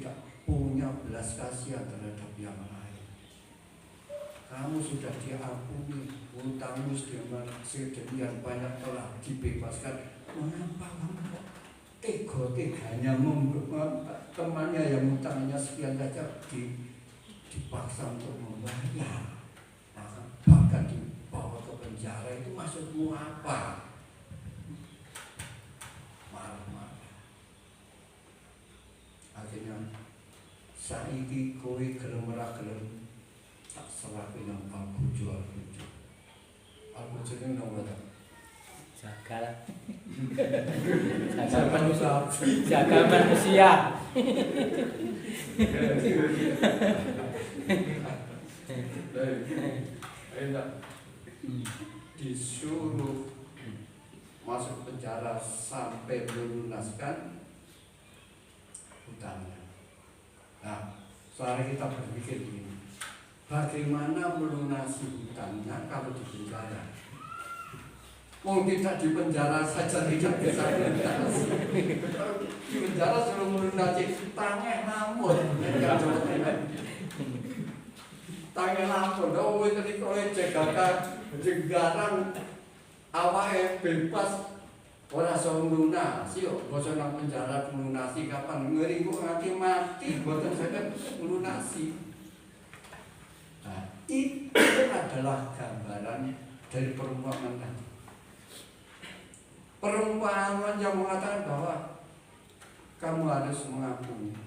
tidak punya belas kasihan terhadap yang lain. Kamu sudah diampuni, hutangmu sedemikian banyak telah dibebaskan. Mengapa kamu kok tega-teganya temannya yang hutangnya sekian saja dipaksa untuk membayar, bahkan dibawa ke penjara? Itu maksudmu apa? Marah-marah. Akhirnya saiki kowe gelem ora gelem tak serahke nang Al-Bujo. Al-Bujo ini nomor berapa? Jagal manusia. Disuruh masuk penjara sampai melunaskan hutangnya. Nah, sekarang kita berpikir begini, bagaimana melunasi hutangnya kalau di penjara? Mau tidak di penjara saja tidak bisa melunasi. Di penjara suruh melunasi hutangnya namun tangan lampun, oh itu oleh jegaran awake bebas ora iso nglunasi kok basa nang penjara nglunasi kapan ngeri kok nganti mati boten saged nglunasi. Nah, itu adalah gambaran dari perumpamaan tadi. Perumpamaan yang mengatakan bahwa kamu harus mengampuni.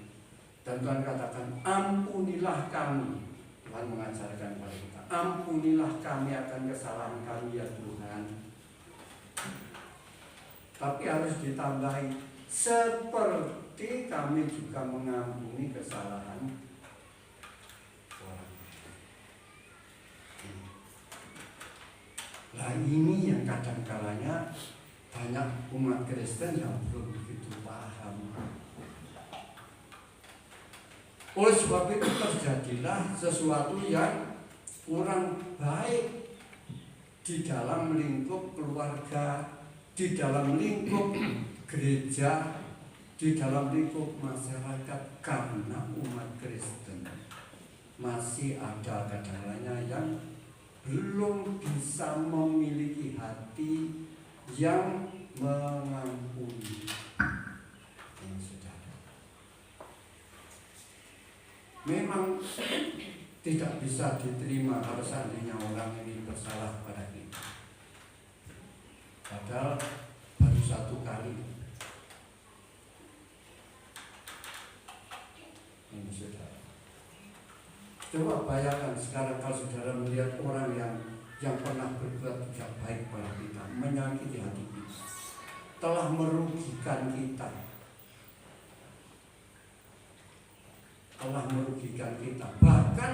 Dan Tuhan katakan, ampunilah kami. Tuhan mengajarkan kepada kita, ampunilah kami akan kesalahan kami ya Tuhan. Tapi harus ditambahi, seperti kami juga mengampuni kesalahan orang. Nah ini yang kadang-kalanya banyak umat Kristen yang belum begitu paham. Oleh sebab itu terjadilah sesuatu yang kurang baik di dalam lingkup keluarga, di dalam lingkup gereja, di dalam lingkup masyarakat, karena umat Kristen masih ada kadang-kadang yang belum bisa memiliki hati yang mengampuni. Memang tidak bisa diterima kalau seandainya orang ini bersalah pada kita. Padahal baru satu kali. Ini saudara. Coba bayangkan sekarang kalau saudara melihat orang yang pernah berbuat tidak baik pada kita, menyakiti hati kita, telah merugikan kita. Bahkan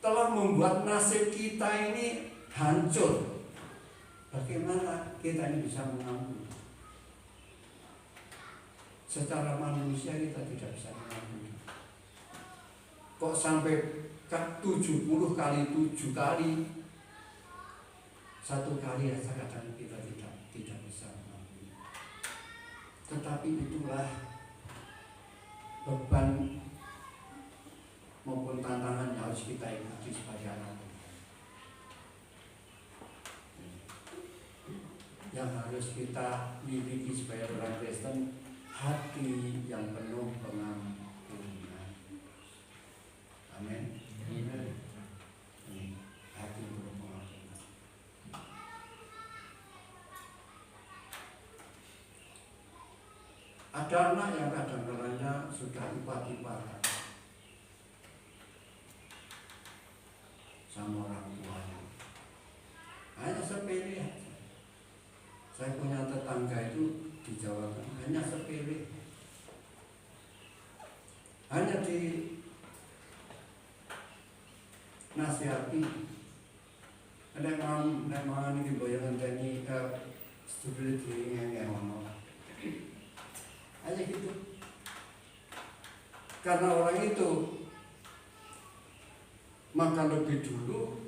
telah membuat nasib kita ini hancur. Bagaimana kita ini bisa mengampuni? Secara manusia kita tidak bisa mengampuni. Kok sampai 70 kali 7 kali, satu kali saja kadang kita tidak bisa mengampuni. Tetapi itulah beban maupun tantangan yang harus kita ikuti sebagai anak Tuhan. Yang harus kita miliki sebagai orang Kristen, hati yang penuh pengampunan. Amin. Hati yang penuh pengampunan. Ada anak yang kadang-kadang sudah ipat-ipatan sama orang tuanya, hanya sepele aja. Saya punya tetangga itu di Jawa Tengah, hanya sepele, hanya di nasihati. Nek mangan iki boyangan tani stability yang ngono. Hanya gitu. Karena orang itu makan lebih dulu,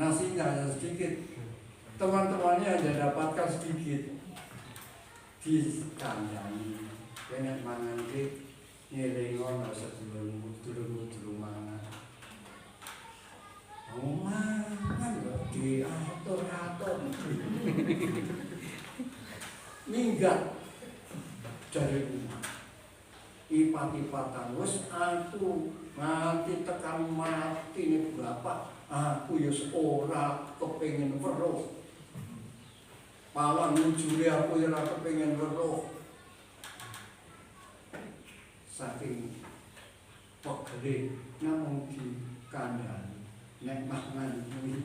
nasinya hanya sedikit, teman-temannya hanya dapatkan sedikit, dikandani, banyak mangan ngiling ana sedulurmu durung mangan. Mangan kok diatur-atur. Minggat dari rumah. Ipat-ipatan wis aku nganti tekan mati nih bapak, aku ya ora kepengin weruh. Malah ngujuli aku ya ora kepengin weruh. Saking pegere namung dikandhani nek mangan kuwi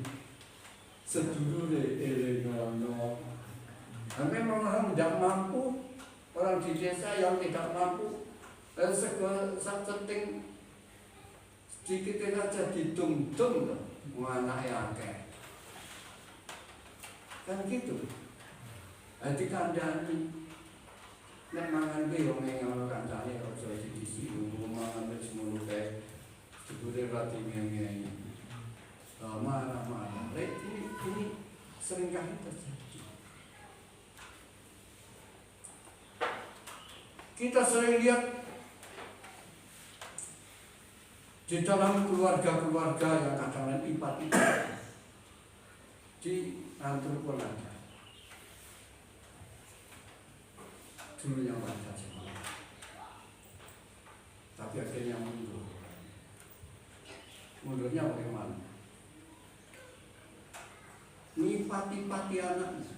sedulure elengono. Memang orang tidak mampu, orang di desa yang tidak mampu, seketing sedikit saja ditung-tung anaknya akeh. Kan gitu. Jadi kandhani nek mangan kuwi wong ngono kancane aja disi mangan wis ngono kae. Sedulure ra dingeng-ngeng. Marah-marah. Ini sering kali terjadi. Kita sering lihat di dalam keluarga-keluarga yang kadang-kadang ipat-ipat di antar pun ada. Dulu yang ada semua, tapi akhirnya mundur. Mundurnya bagaimana? Nipati-pati anaknya.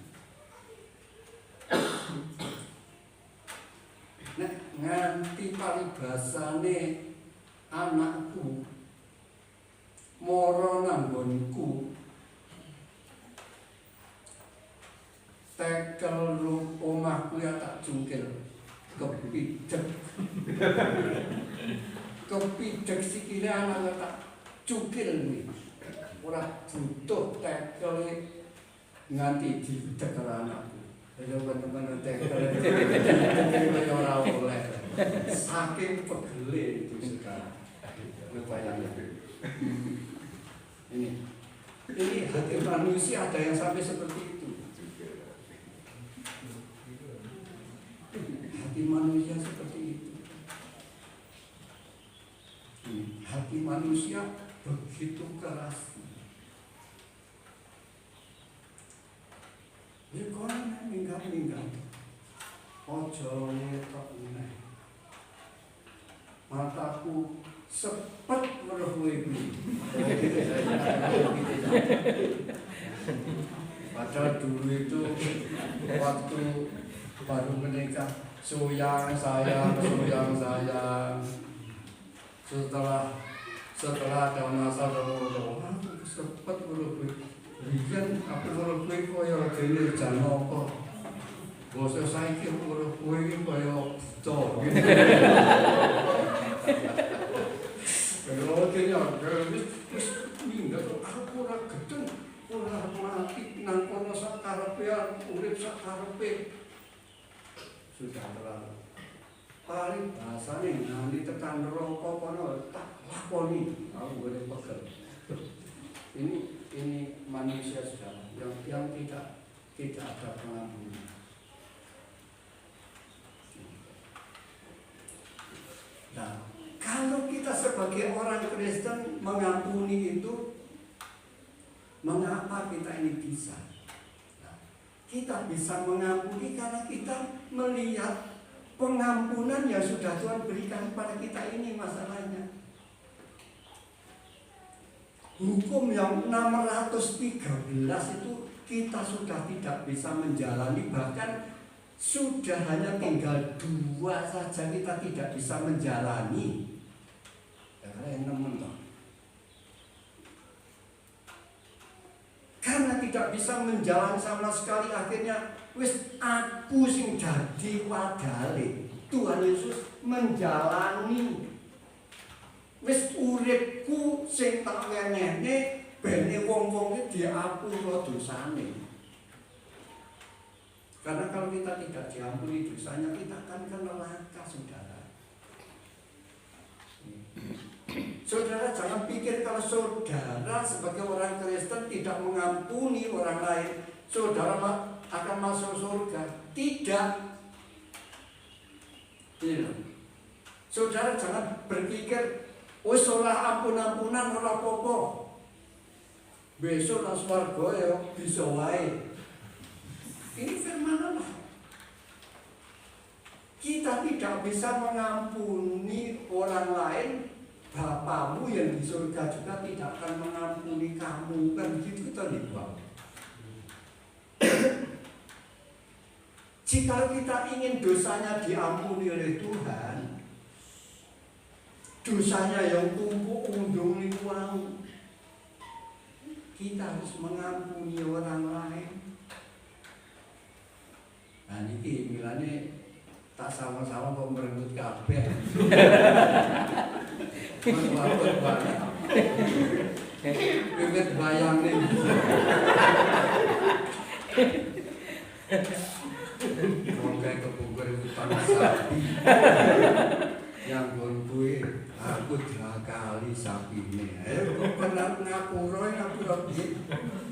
Nek nganti paribasane anakku mara nanggonku tekel omahku ya tak jungkil kepidek kepidek sikile anaknya tak jungkil nih ora butuh tekel nganti ditekel anakku. Teman-teman tekel ora oleh saking pegele itu sekarang. Bayangkan ini hati manusia ada yang sampai seperti itu. Hati manusia seperti itu. Hati manusia begitu keras. Ya kono minggat-minggat. Ojo ngetok meneh. Mataku sepet weruh kowe. Padahal dulu itu waktu baru menikah sayang. Setelah ada masa lalu aku sepet weruh kowe. Biyen aku weruh kowe kaya dene jan apa. Bose saiki weruh kowe iki kaya buta. Kalau dia wis minggat aku ora gedeng, ora mati nang kono sakarepe urip sakarepe. Sudah terlalu. Paling bahasane nanti tekan neraka kono tak lakoni, aku boleh pegel. Ini manusia sudah yang tidak ada pengampunan. Nah, kalau kita sebagai orang Kristen mengampuni itu, mengapa kita ini bisa? Nah, kita bisa mengampuni karena kita melihat pengampunan yang sudah Tuhan berikan kepada kita ini masalahnya. Hukum yang 613 itu kita sudah tidak bisa menjalani, bahkan sudah hanya tinggal 2 saja kita tidak bisa menjalani. Karena tidak bisa menjalan sama sekali, akhirnya wis aku sing dadi wadale. Tuhan Yesus menjalani. Wis uripku sing tak wenehne bene wong-wong iki diampura dosane. Karena kalau kita tidak diampuni dosanya, kita akan ke neraka, saudara. Saudara jangan pikir kalau saudara sebagai orang Kristen tidak mengampuni orang lain, saudara akan masuk surga. Tidak. Saudara jangan berpikir, wis ora ampun-ampunan ora apa-apa. Besok nang swarga ya bisa wae. Ini firman Allah. Kita tidak bisa mengampuni orang lain, Bapamu yang di surga juga tidak akan mengampuni kamu. Kan gitu tadi Pak. Jika kita ingin dosanya diampuni oleh Tuhan, dosanya yang tumpuk undung itu kita harus mengampuni orang lain. Nah ini milane tak sama-sama kok merenggut kabeh. Berbuat banyak. Bibit bayang nih. Kayak kebungkur hutan sapi. Yang gue aku kali sapi ini. Kena ngapura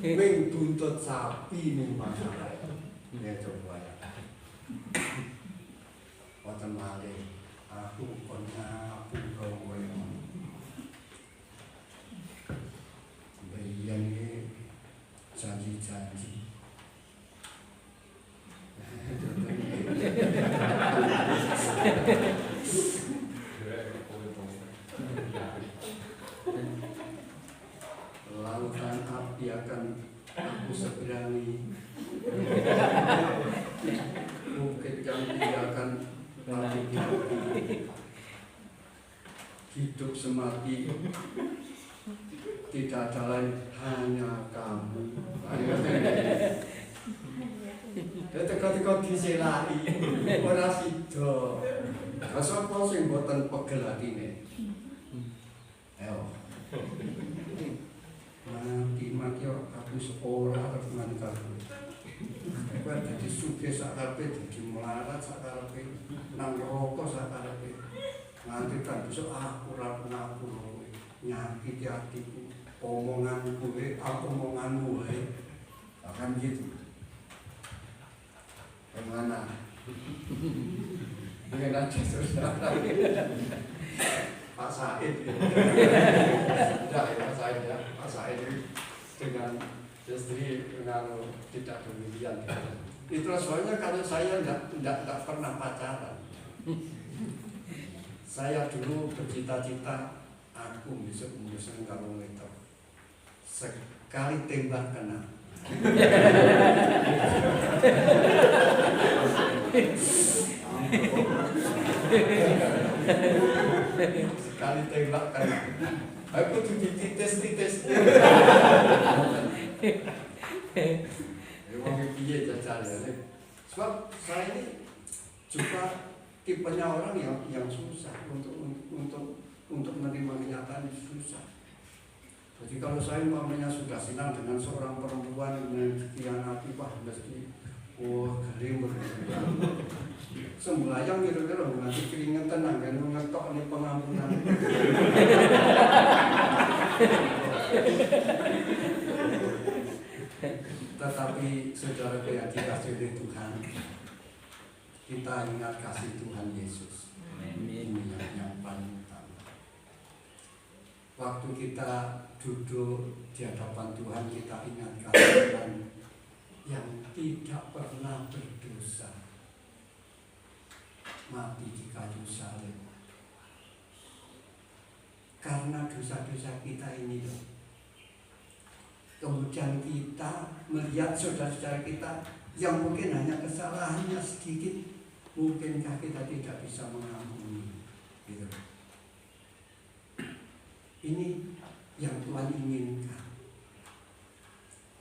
wing buntut sapi nih masalah. Ya coba ya. Wonten malih aku kon ngapura kowe. Bayan iki janji-janji. Lautan api akan aku seberangi. Bukit kami akan hidup semati. Tidak ada lain, hanya kamu. Ketika diselari, ora sida. Sapa sing boten pegel atine? Ayo. Maki aku ora arep nganti. Kowe dadi sugih sakarepe, dadi melarat sakarepe, nang rokok sakarepe. Nanti kan besok aku ora ngaku nyakiti hatiku, omonganku aku omonganmu wae. Akan gitu. Bagaimana? Dengan aja saudara. Pak Said. Sudah ya Pak Said ya. Pak Said dengan istri dengan tidak demikian. Itu soalnya kalau saya tidak pernah pacaran. Saya dulu bercita-cita aku bisa mengusung kalung itu. Sekali tembak kena. Sekali tembak kena. Aku tuh titis. Emang piye jajane. Sebab saya ini juga tipenya orang yang susah untuk menerima kenyataan susah. Jadi kalau saya umpamanya sudah senang dengan seorang perempuan yang dikhianati, mesti gelim sembahyang kira-kira nanti keringetan angin ngetok nih pengampunan. Tetapi saudara yang dikasih oleh Tuhan, kita ingat kasih Tuhan Yesus. Ini yang paling utama. Waktu kita duduk di hadapan Tuhan, kita ingat kasih Tuhan yang tidak pernah berdosa, mati di kayu salib. Karena dosa-dosa kita ini loh. Kemudian kita melihat saudara-saudara kita yang mungkin hanya kesalahannya sedikit, mungkinkah kita tidak bisa mengampuni, gitu. Ini yang Tuhan inginkan.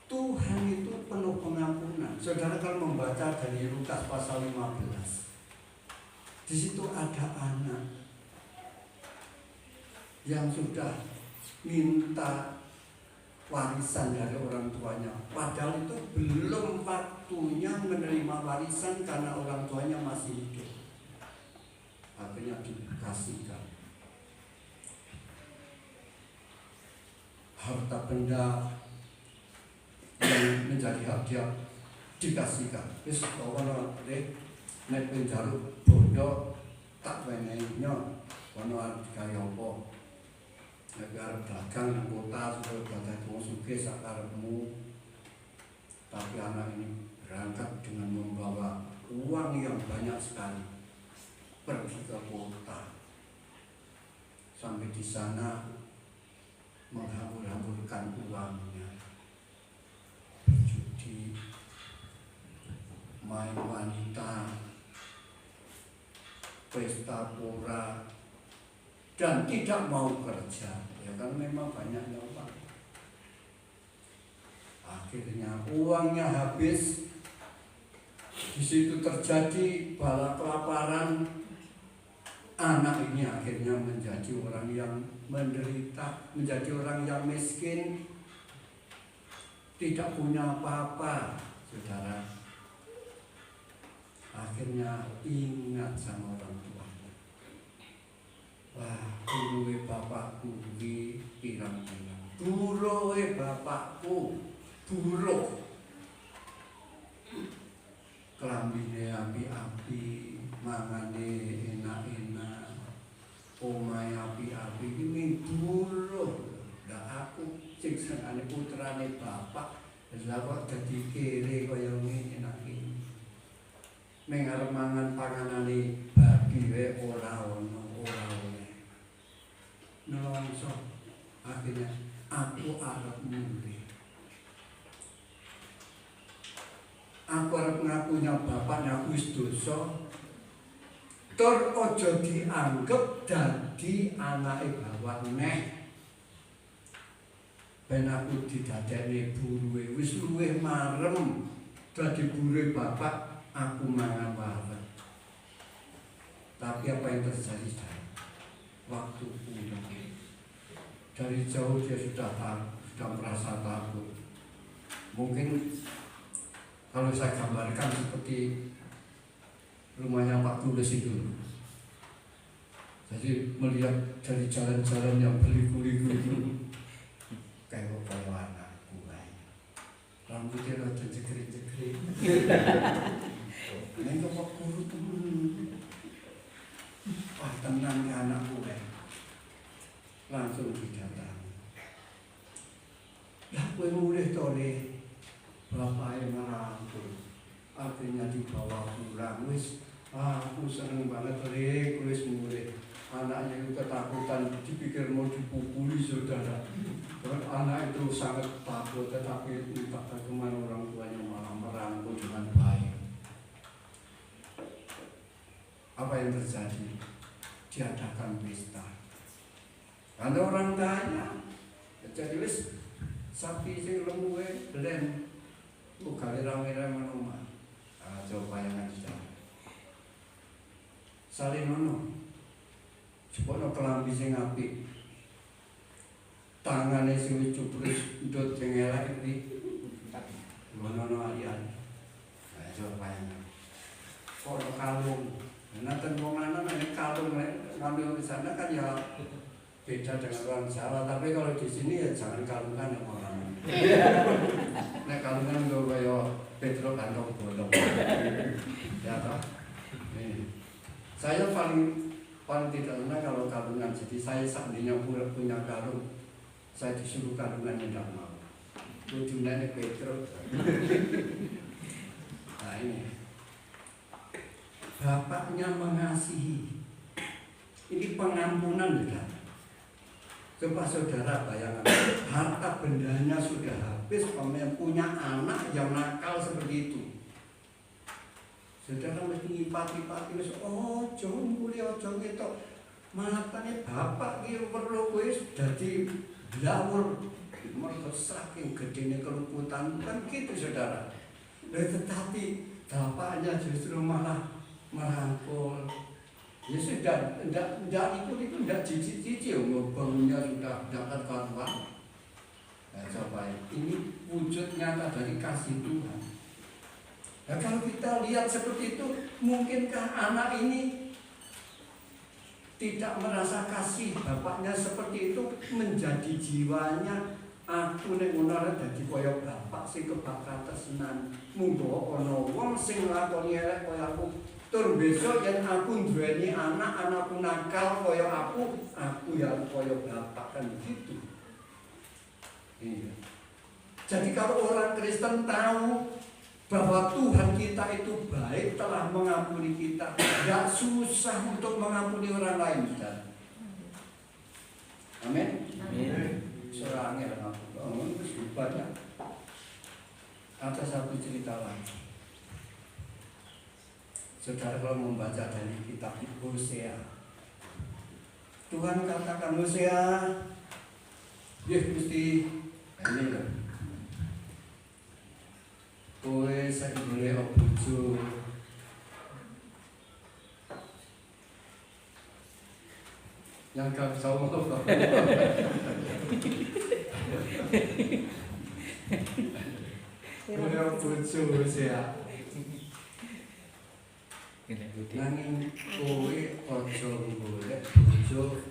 Tuhan itu penuh pengampunan. Saudara kalau membaca dari Lukas pasal 15, di situ ada anak yang sudah minta warisan dari orang tuanya, padahal itu belum waktunya menerima warisan karena orang tuanya masih hidup. Akhirnya dikasihkan harta benda yang menjadi hak dia, dikasihkan. Wis ora nek penjara bondo tak wenehi nyo kono arep digawe apa. Nek arep dagang nang kota supaya dadi wong sugih sak karepmu. Tapi anak ini berangkat dengan membawa uang yang banyak sekali pergi ke kota. Sampai di sana menghambur-hamburkan uangnya, berjudi, main wanita, pesta pora, dan tidak mau kerja. Ya kan memang banyaknya uang. Akhirnya uangnya habis. Di situ terjadi bala kelaparan. Anak ini akhirnya menjadi orang yang menderita, menjadi orang yang miskin, tidak punya apa-apa, saudara. Akhirnya ingat sama orang tuanya. Wah, buruwe bapakku kuwi pirang-pirang. Buruwe bapakku, buruk. Klambine api-api, mangane enak-enak, omahe api-api, ini buruh. Lah aku sing senengane putrane bapak, lha kok dadi kere kaya ngene nak iki. Ning arep mangan panganane babi wae ora ono, ora oleh. Nelongso akhirnya aku arep mulih. Aku arep ngakunya bapaknya aku wis dosa. Tur aja dianggep dadi anake bawah neh. Ben aku didadekne buruwe wis luwih marem dadi buruwe bapak, aku mangan wareg. Tapi apa yang terjadi sekarang? Waktu pulang dari jauh dia sudah merasa takut. Mungkin kalau saya gambarkan seperti rumahnya Pak Tulis itu. Jadi melihat dari jalan-jalan yang berliku-liku itu kayak anakku kayak rambutnya rada jegrik-jegrik. Ini kok kurut wah tenang ya anakku kayak langsung didatangi. Lah kowe mulih to Le? Bapaknya merangkul, akhirnya dibawa pulang. Wis, aku seneng banget Le, wis mulih. Anaknya itu ketakutan, dipikir mau dipukuli saudara. Dan anak itu sangat takut, tetapi entah bagaimana orang tuanya malah merangkul dengan baik. Apa yang terjadi? Diadakan pesta. Ada orang kaya, jadi wis sapi sing lemu belen. Kali rame-rame rumah. Coba bayangan saja. Salin nono. Coba kelambi sing apik. Tangane sing cupris ndut sing elek iki. Ngono alian. Coba bayangan. Kok kalung. Nanten wong lanang nek kalung ngambil di sana kan ya beda dengan orang Jawa, tapi kalau di sini ya jangan kalungan yang orang. Nek kalungan gue kaya Petro kantong bolong. Ya toh. Saya paling tidak senang kalau kalungan. Jadi saya seandainya punya kalung, saya disuruh kalungan yang tidak mau. Ujungnya Petro. Nah ini. Bapaknya mengasihi. Ini pengampunan ya. Coba saudara bayangkan, harta bendanya sudah habis, punya anak yang nakal seperti itu. Saudara mesti ngipati-pati, ojo mulia, ojo ngetok. Matanya bapak ini perlu wis dadi blawur. Mergo saking gedene keruputan, kan gitu saudara. Tetapi bapaknya justru malah merangkul. Ya sudah, tidak itu tidak cici-cici, bangunnya sudah dapat karuan. Nah, coba ini wujud nyata dari kasih Tuhan. Nah, kalau kita lihat seperti itu, mungkinkah anak ini tidak merasa kasih bapaknya seperti itu menjadi jiwanya? Aku nek ngono dadi kaya bapak sing kebakar tesenan. Munggo ana wong sing nglakoni elek kaya aku Tur besok yen aku duweni anak, anakku nakal kaya aku yang kaya bapak kan gitu. Iya. Jadi kalau orang Kristen tahu bahwa Tuhan kita itu baik, telah mengampuni kita, tidak susah untuk mengampuni orang lain. Amin. Serangnya aku bangun terus banyak. Ada satu cerita lagi. Saudara kalau membaca dari kitab Hosea, Tuhan katakan Hosea, ya mesti ini loh. Kowe saiki boleh bojo yang gak bisa ngomong. Boleh bojo Hosea. Nanging kowe aja golek bojo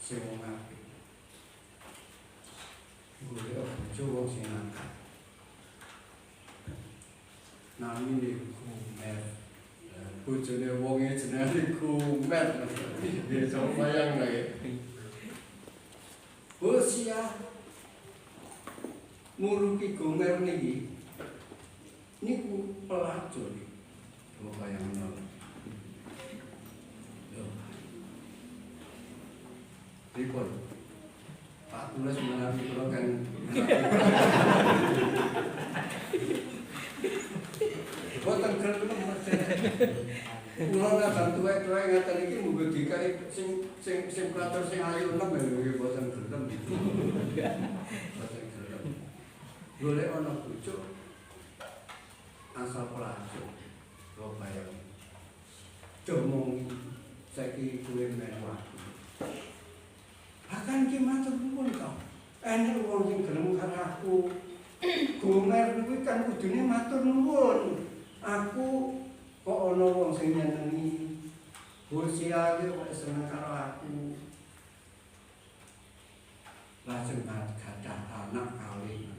sing apik. Golek bojo wong sing nakal. Nami Gumer. Bojone wonge jenenge Gumer. Bisa bayang lagi. Hosea muruki Gumer niki. Niku pelacur iki. Oh bayangno. Yo. Pripun? Pak tulis menawi kula kan. Boten gelem mesti. Kula kadang tuwek-tuwek ngaten iki monggo dikai sing pelacur sing ayu enem lho boten gelem. Boten gelem. Golek ana bojo asal pelacur, lo bayang. Domong saiki kuwi mewah. Akan ki matur nuwun to. Enek wong sing gelem karo aku. Gomer kuwi kan kudune matur nuwun. Aku kok ana wong sing nyenengi. Hosea iki kok seneng karo aku. Lajeng gadah anak kawin.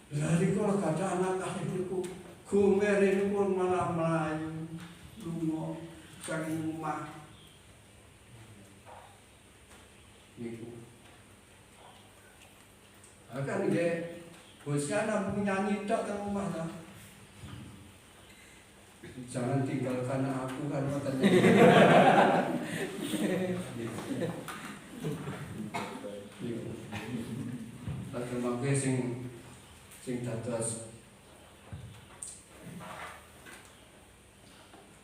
Lari kalau kata anak itu Gomer ini pun malah melayu lunga saking rumah niku. Akan dia Hosea nampu nyanyi tok ke rumah lah. Jangan tinggalkan aku kan katanya. Terima kasih sing dados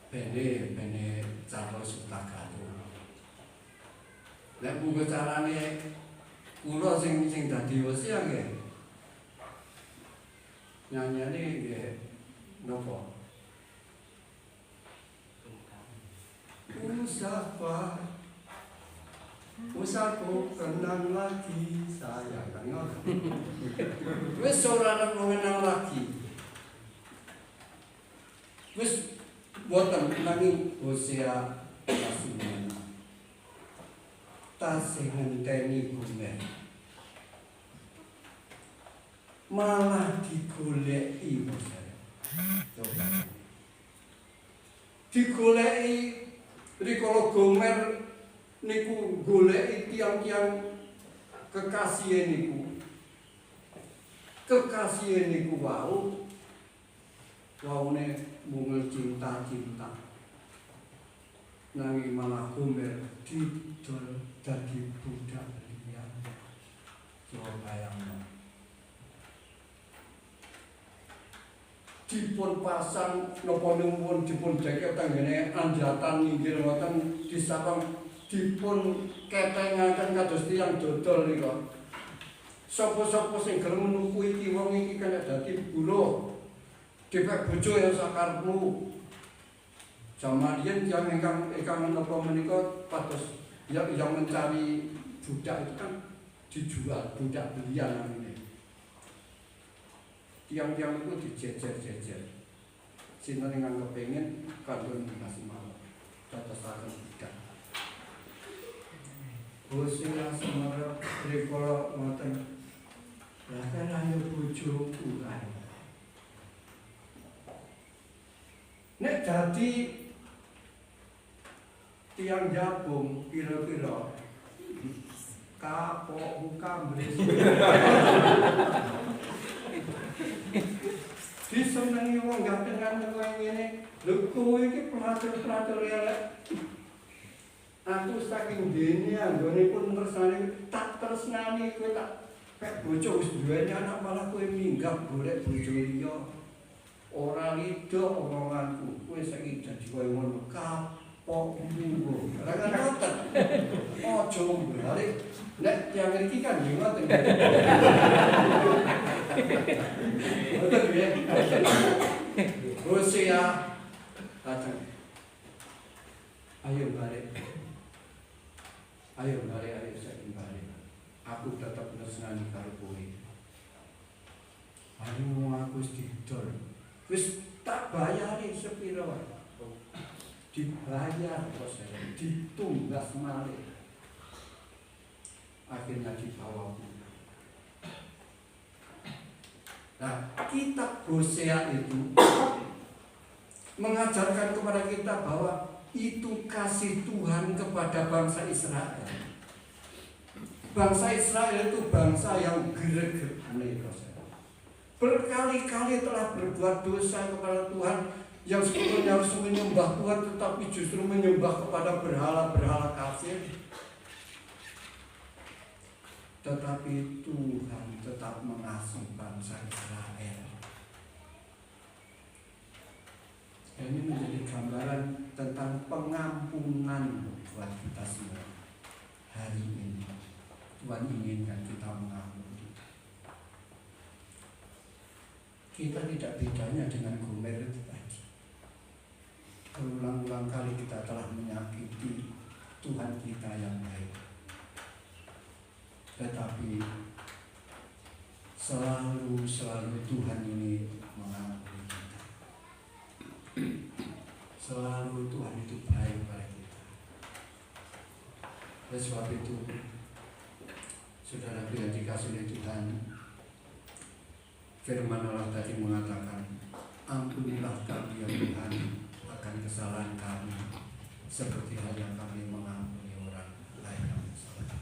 bene Charles Tagato. Lek buku carane kula sing dadi Hosea nggih. Nyanyane nggih napa? Usahaku kenang lagi sayang kan ngoten. Wis ora arep mengenang lagi. Wis boten nanging Hosea kasumana. Tasih ngenteni Gomer. Malah digoleki Hosea. Coba. Digoleki rikala Gomer niku goleki tiang-tiang kekasih niku. Kekasih niku waune mungel cinta-cinta. Nanging malah Gomer didol dadi budak liyan. Coba bayangno. Dipun pasang napa nuwun dipun deket tanggane anjatan ninggil wonten disapang dipun ketengaken kados tiyang dodol nika. Sapa-sapa sing gelem nuku iki wong iki kena dadi buruh. Dipek bojo ya sakarepmu. Jaman yen yang ingkang menapa menika pados yang mencari budak itu kan dijual, budak belian namanya. Tiang-tiang itu dijejer-jejer. Sinten ingkang kepengin kanggo dikasih mawon. Dadosaken budak. Hosea semerep rikala ngoten. Lah kan ayo bojoku kae. Nek dadi tiang jabung kira-kira kapok buka mbris. Disenengi wong gantengan kowe ngene. Lho kowe iki pelatur-pelatur elek. Aku saking dene anggone pun ngersani tak tresnani kowe tak pek bojo wis duweni anak malah kowe minggap golek bojo liya. Ora lido omonganku. Kowe saiki dadi koyo ngono kapok munggo. Ora kan ngoten. Ojo balik. Nek yang iki kan yo ngoten. Ngoten ya. Hosea datang. Ayo balik. Ayo saiki balik. Aku tetap nresnani karo kowe. Ayo aku wis didol. Wis tak bayari sepiro wae. Dibayar kok ditunggas malih. Akhirnya dibawa pulang. Nah, kitab Hosea itu mengajarkan kepada kita bahwa itu kasih Tuhan kepada bangsa Israel. Bangsa Israel itu bangsa yang greget, berkali-kali telah berbuat dosa kepada Tuhan, yang sebetulnya harus menyembah Tuhan tetapi justru menyembah kepada berhala-berhala kafir. Tetapi Tuhan tetap mengasihi bangsa Israel. Ini menjadi gambaran tentang pengampunan buat kita semua. Hari ini Tuhan inginkan kita mengampuni. Kita tidak bedanya dengan Gomer itu tadi. Berulang-ulang kali kita telah menyakiti Tuhan kita yang baik. Tetapi selalu Tuhan ini mengampuni kita. Selalu Tuhan itu baik pada kita. Oleh sebab itu, saudaraku yang dikasihi oleh Tuhan, firman Allah tadi mengatakan, ampunilah kami ya Tuhan akan kesalahan kami, seperti halnya kami mengampuni orang lain yang bersalah.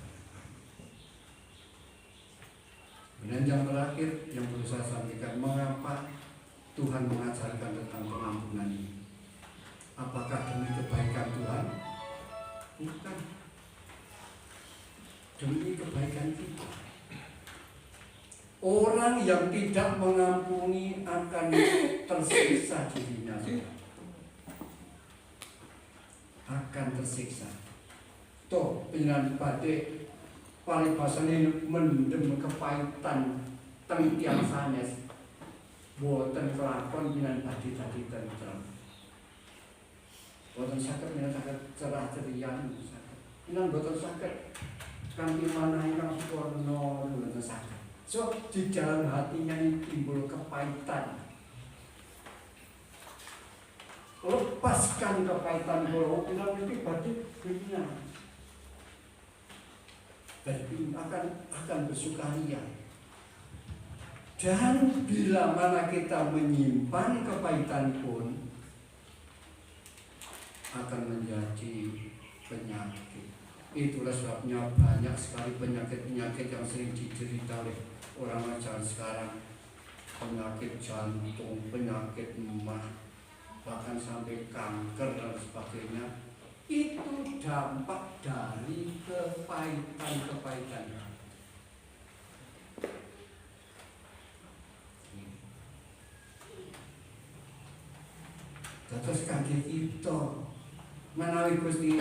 Dan yang terakhir yang perlu saya sampaikan, mengapa Tuhan mengajarkan tentang pengampunan ini? Apakah demi kebaikan Tuhan? Bukan. Demi kebaikan kita. Orang yang tidak mengampuni akan tersiksa dirinya. Akan tersiksa. Toh penyenan badai paling bahasanya mendem kepahitan teng tiang sanes. Boten kelakon penyenan badai tadi tentrem. Boten sakit penyenan sakit cerah cerian. Penyenan boten sakit. Kanti mana yang sukorno boten sakit. So di dalam hatinya ini timbul kepahitan. Lepaskan kepahitan kalau kita mesti badai dunia. Dan akan bersukaria. Dan bila mana kita menyimpan kepahitan pun akan menjadi penyakit. Itulah sebabnya banyak sekali penyakit-penyakit yang sering diderita oleh orang zaman sekarang. Penyakit jantung, penyakit emah, bahkan sampai kanker dan sebagainya. Itu dampak dari kepahitan-kepahitan. Terus kaki kita menawi Gusti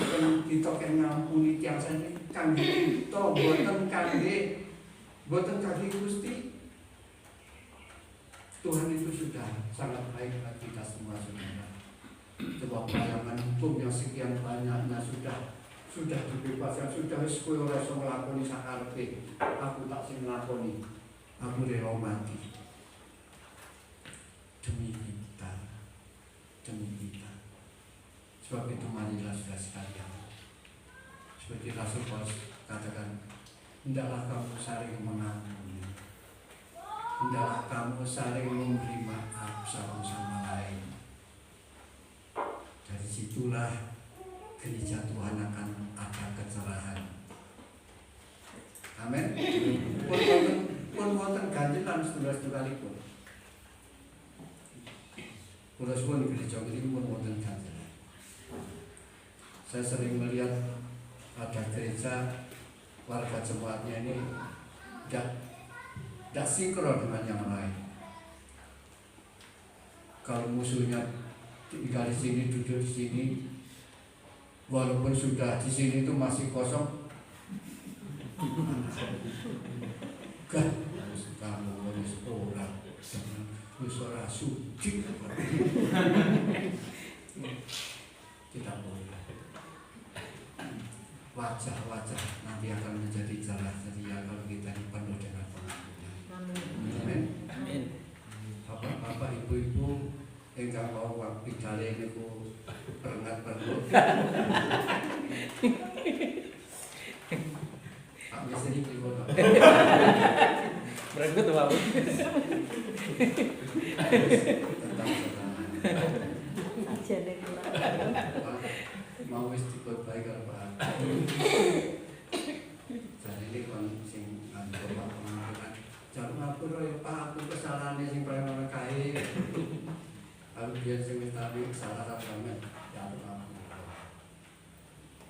kita kan ngampuni tiyang sane kangge kita boten kangge Gusti. Tuhan itu sudah sangat baik bagi kita semua saudara. Sebab bayangan hukum yang sekian banyaknya sudah dibebaskan, sudah wis kowe ora iso nglakoni sakarepe. Aku tak sing nglakoni. Aku rela mati. Demi kita. Sebab itu marilah saudara sekalian. Seperti Rasul Paulus katakan, hendaklah kamu saling mengampuni. Hendaklah kamu saling memberi maaf satu sama lain. disitulah gereja Tuhan akan ada kecerahan. Amin. Pun wonten ganjelan setunggal-setunggalipun. Kula suwun gereja niki pun wonten ganjelan. Saya sering melihat ada gereja warga jemaatnya ini tidak sinkron dengan yang lain. Kalau musuhnya tinggal di sini, duduk di sini, walaupun sudah di sini itu masih kosong, kan kamu harus orang dengan suara suci. Tidak boleh. Wajah-wajah nanti akan menjadi jelas setia kalau kita dipenuhi dengan pengampunan. Amin. Bapak-bapak, ibu-ibu, ingkang mau waktu dale niku perengat-perengut. Pak Mesri kliwon. Berengut tuh, Pak. Ajane kurang. Mau wis dikhotbahi karo Pak. Jadi ini kon sing nganggo Pak pengampunan. Jangan ngapura ya Pak, aku kesalahane sing pernah kae. Kalau dia sing wis tadi salah banget, ya aku.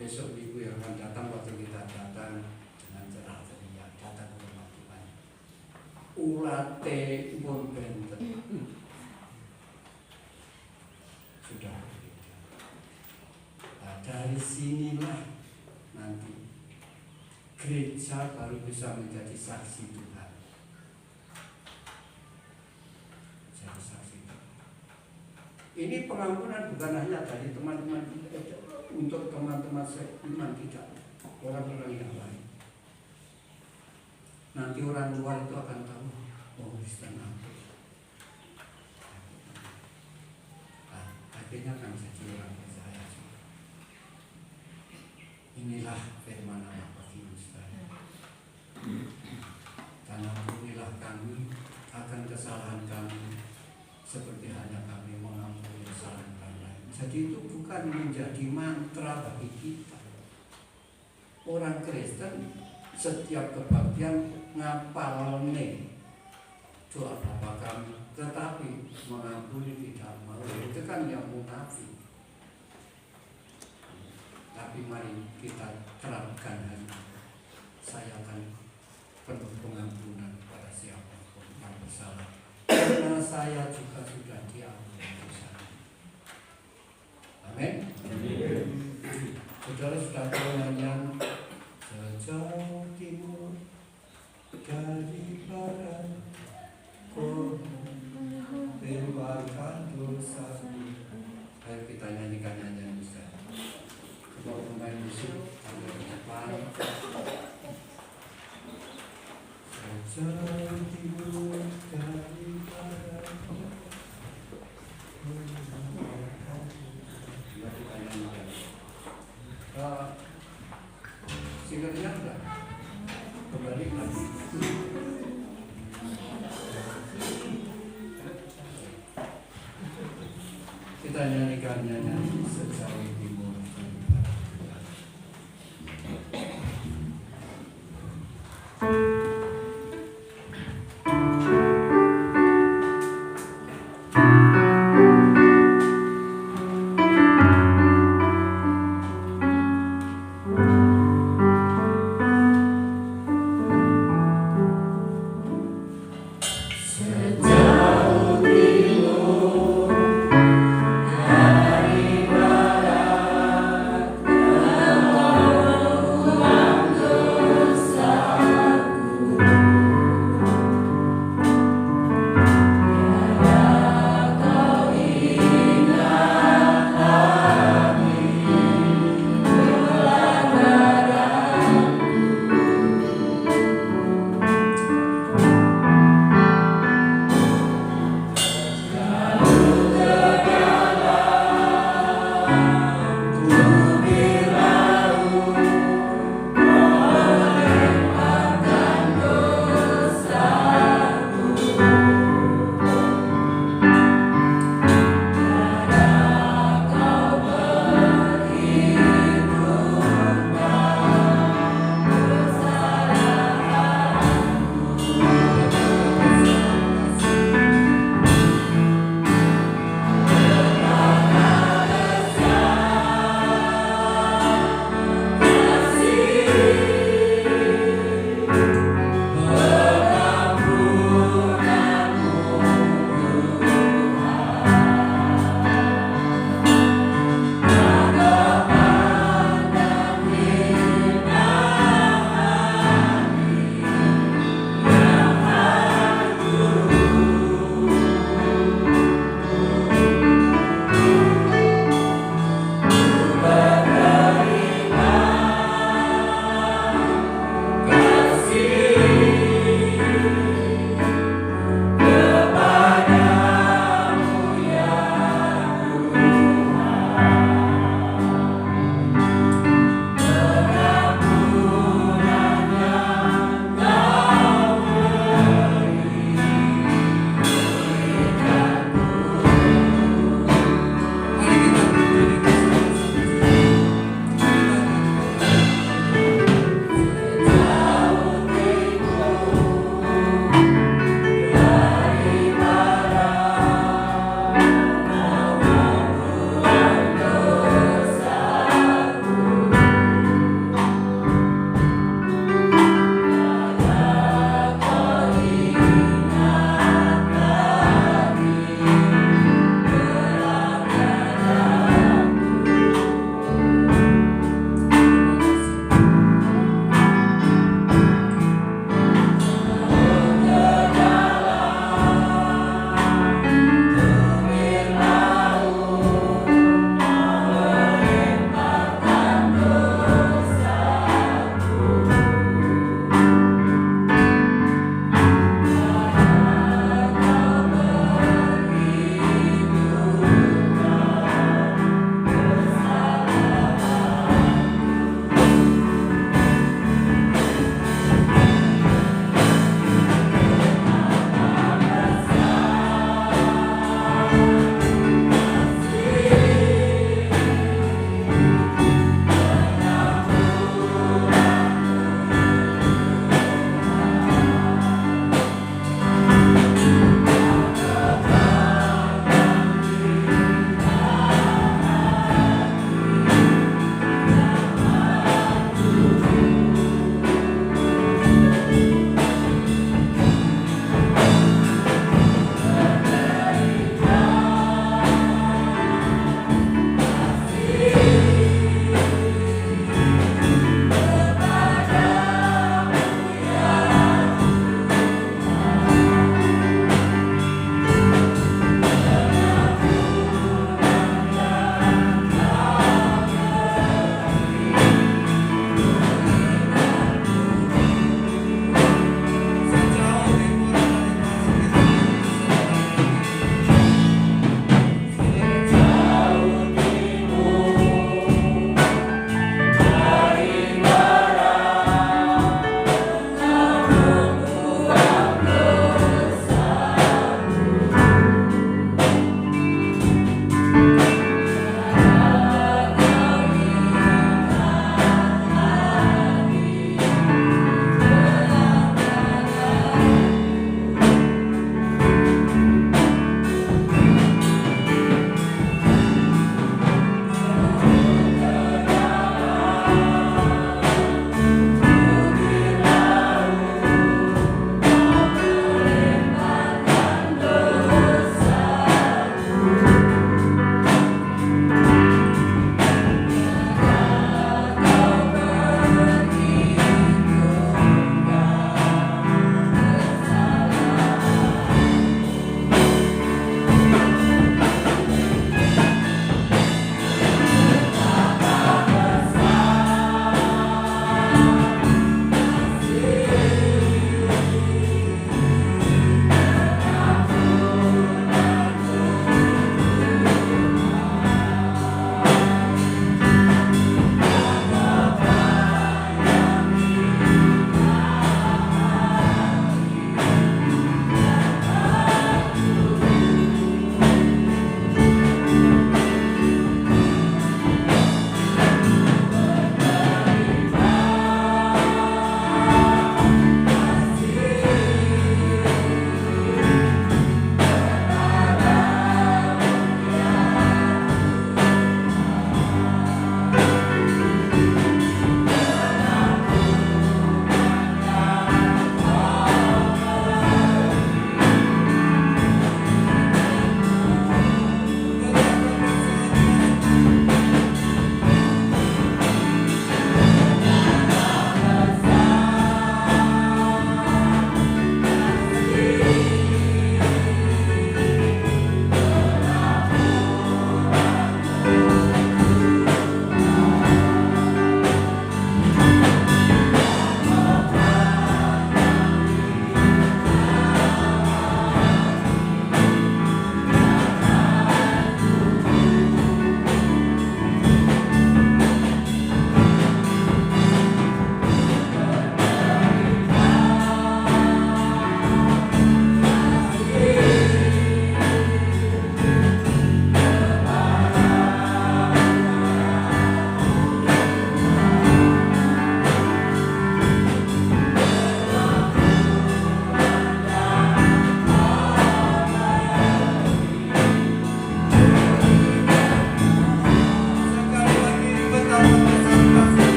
Besok minggu yang akan datang waktu kita datang dengan cerah ceria, datang ke rumah Tuhan. Ulate pun benten. Sudah berbeda. Nah, dari sinilah nanti gereja baru bisa menjadi saksi Tuhan. Jadi saksi Tuhan. Ini pengampunan bukan hanya dari teman-teman kita, untuk teman-teman seiman, tidak, orang-orang yang lain. Nanti orang luar itu akan tahu, oh Kristen ampun. Nah, akhirnya akan jadi orang percaya. Inilah firman Allah bagi Kristen. Dan ampunilah kami akan kesalahan kami, seperti hanya kami mengampuni kesalahan orang lain. Jadi itu bukan menjadi mantra bagi kita. Orang Kristen setiap kebaktian ngapalne doa Bapa kami, tetapi mengampuni tidak mau. Itu kan yang munafik. Tapi mari kita terapkan hari ini. Saya akan penuh pengampunan kepada siapapun yang bersalah, karena saya juga sudah diampuni dosa. Amin. Saudara sudah tahu nyanyian sejauh timur dari barat, kau lewatkan dosa. Ayo kita nyanyikan nyanyian bisa. Coba pemain musik ambil ke depan. Sejauh timur dari barat. Singernya enggak? Kembali lagi. Kita nyanyikan nyanyian sejauh timur. Sejauh timur dari barat.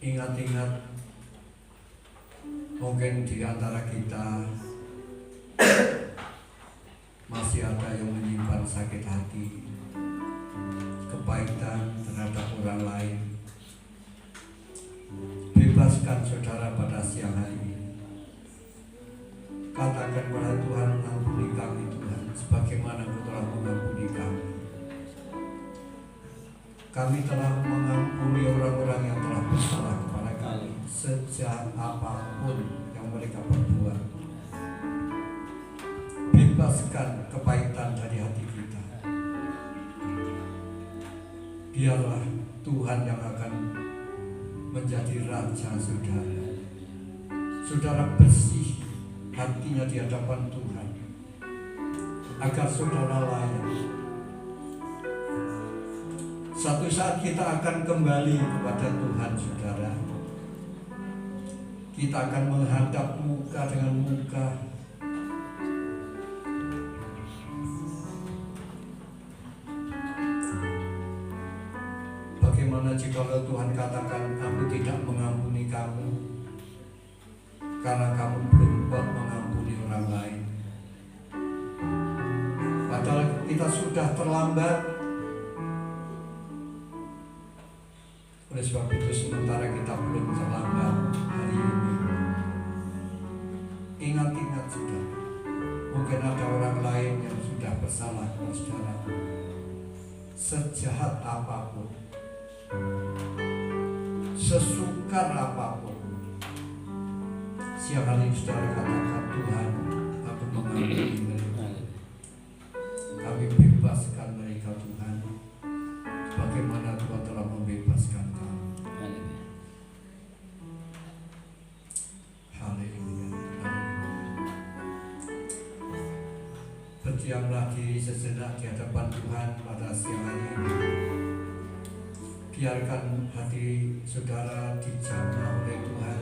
Ingat-ingat, mungkin di antara kita masih ada yang menyimpan sakit hati, kepahitan terhadap orang lain. Bebaskan saudara pada siang hari ini. Katakan kepada Tuhan, ampuni kami Tuhan, sebagaimana Engkau telah mengampuni kami. Kami telah mengampuni orang-orang yang telah bersalah kepada kami, sejahat apapun yang mereka perbuat. Bebaskan kepahitan dari hati kita. Biarlah Tuhan yang akan menjadi raja saudara. Saudara bersih hatinya di hadapan Tuhan, agar saudara layak. Satu saat kita akan kembali kepada Tuhan, saudara. Kita akan menghadap muka dengan muka. Bagaimana jika Tuhan katakan, aku tidak mengampuni kamu karena kamu belum mengampuni orang lain. Padahal kita sudah terlambat. Oleh sebab itu, sementara kita belum terlambat hari ini, ingat-ingat saudara, mungkin ada orang lain yang sudah bersalah kepada saudara. Sejahat apapun, sesukar apapun, siang hari saudara katakan, Tuhan, aku mengampuni mereka. Kami bebaskan mereka Tuhan, sebagaimana Tuhan telah membebaskan kami. Haleluya. Berdiamlah diri sejenak di hadapan Tuhan pada siang hari ini. Biarkan hati saudara dijamah oleh Tuhan.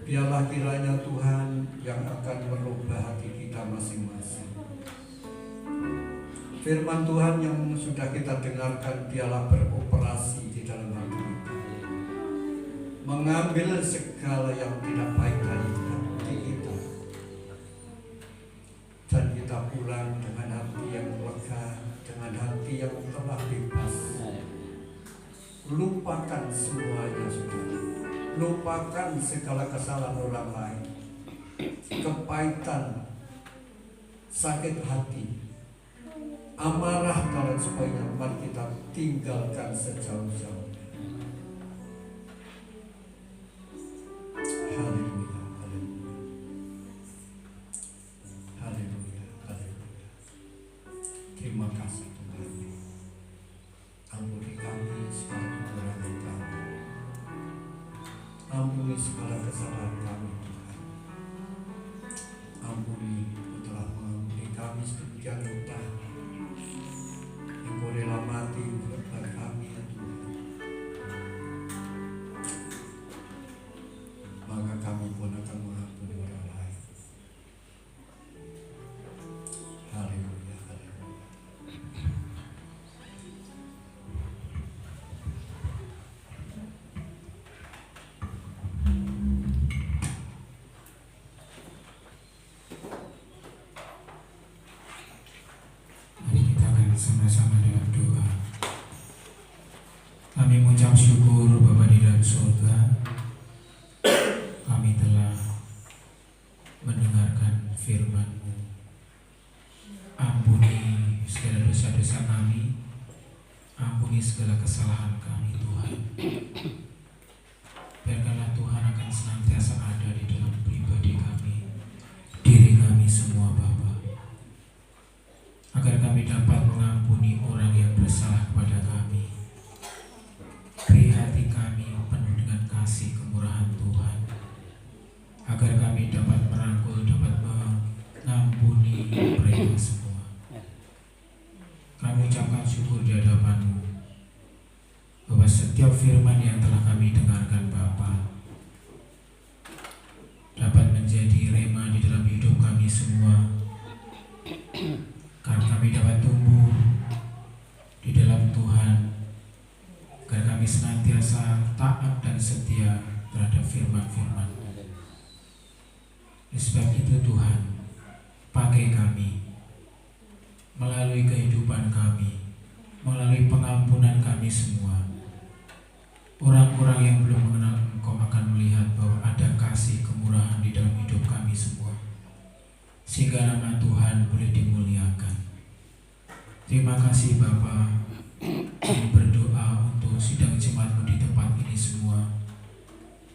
Biarlah kiranya Tuhan yang akan merubah hati kita masing-masing. Firman Tuhan yang sudah kita dengarkan, biarlah beroperasi di dalam hati kita, mengambil segala yang tidak baik dari hati kita, dan kita pulang dengan hati yang lega, dengan hati yang telah bebas. Lupakan semuanya saudara. Lupakan segala kesalahan orang lain, kepahitan, sakit hati, amarah dan sebagainya. Mari kita tinggalkan sejauh-jauhnya. Haleluya, haleluya, haleluya, haleluya. Terima kasih Tuhan. Ampuni kami segala kekurangan kami. Ampuni segala kesalahan kami Tuhan. Ampuni, Engkau telah mengampuni kami sedemikian rupa. Engkau rela mati buat kami ya Tuhan. Maka kami pun akan mengampuni orang lain. Haleluya, haleluya. Sama-sama dengan doa. Kami mengucap syukur Bapa di dalam surga. Kami telah mendengarkan firman-Mu. Ampuni segala dosa-dosa kami. Ampuni segala kesalahan kami Tuhan. Biarkanlah Tuhan akan senantiasa ada di dalam pribadi kami, diri kami semua Bapa, agar kami dapat mengampuni orang yang bersalah kepada kami. Beri hati kami penuh dengan kasih kemurahan Tuhan, agar kami dapat merangkul, dapat mengampuni mereka semua. Kami ucapkan syukur di hadapan-Mu bahwa setiap firman yang telah kami dengarkan Bapa dapat menjadi rema di dalam hidup kami semua, karena kami dapat tumbuh di dalam Tuhan, agar kami kami senantiasa taat dan setia terhadap firman-Firman. Oleh sebab itu Tuhan, pakai kami melalui kehidupan kami, melalui pengampunan kami semua. Orang-orang yang belum mengenal Engkau akan melihat bahwa ada kasih kemurahan di dalam hidup kami semua, sehingga nama Tuhan boleh dimuliakan. Terima kasih Bapa. Kami berdoa untuk sidang jemaat-Mu di tempat ini semua.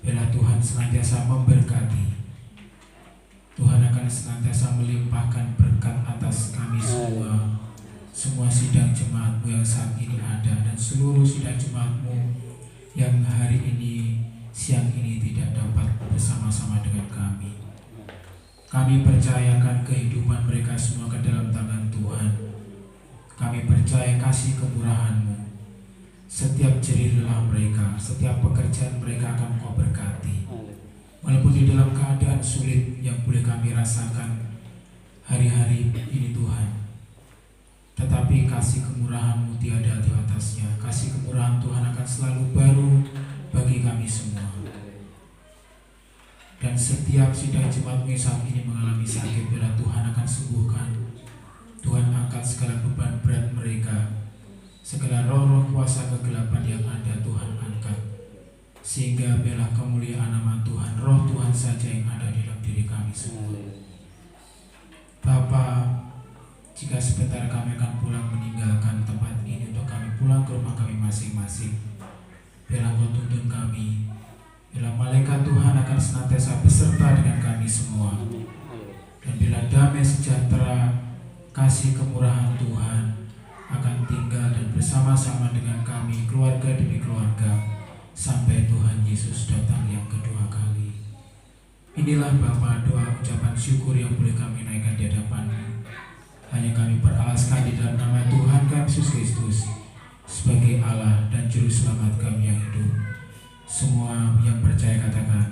Biarlah Tuhan senantiasa memberkati. Tuhan akan senantiasa melimpahkan berkat atas kami semua sidang jemaat-Mu yang saat ini ada, dan seluruh sidang jemaat-Mu yang hari ini, siang ini tidak dapat bersama-sama dengan kami. Kami percayakan kehidupan mereka semua ke dalam tangan Tuhan. Kami percaya kasih kemurahan-Mu. Setiap jerih lelah mereka, setiap pekerjaan mereka akan Kau berkati. Walaupun di dalam keadaan sulit yang boleh kami rasakan hari-hari ini Tuhan, tetapi kasih kemurahan-Mu tiada di atasnya. Kasih kemurahan Tuhan akan selalu baru bagi kami semua. Dan setiap sidang jemaat-Mu yang saat ini mengalami sakit, biarlah Tuhan akan sembuhkan. Tuhan angkat segala beban berat mereka, segala roh-roh kuasa kegelapan yang ada Tuhan angkat, sehingga biarlah kemuliaan nama Tuhan, roh Tuhan saja yang ada di dalam diri kami semua. Bapa, jika sebentar kami akan pulang meninggalkan tempat ini untuk kami pulang ke rumah kami masing-masing, biarlah Kau tuntun kami, biarlah malaikat Tuhan akan senantiasa beserta dengan kami semua, dan bila damai sejahtera, kasih kemurahan Tuhan akan tinggal dan bersama-sama dengan kami, keluarga demi keluarga, sampai Tuhan Yesus datang yang kedua kali. Inilah Bapa doa ucapan syukur yang boleh kami naikkan di hadapan-Mu. Hanya kami beralaskan di dalam nama Tuhan kami Yesus Kristus sebagai Allah dan Juru Selamat kami yang hidup. Semua yang percaya katakan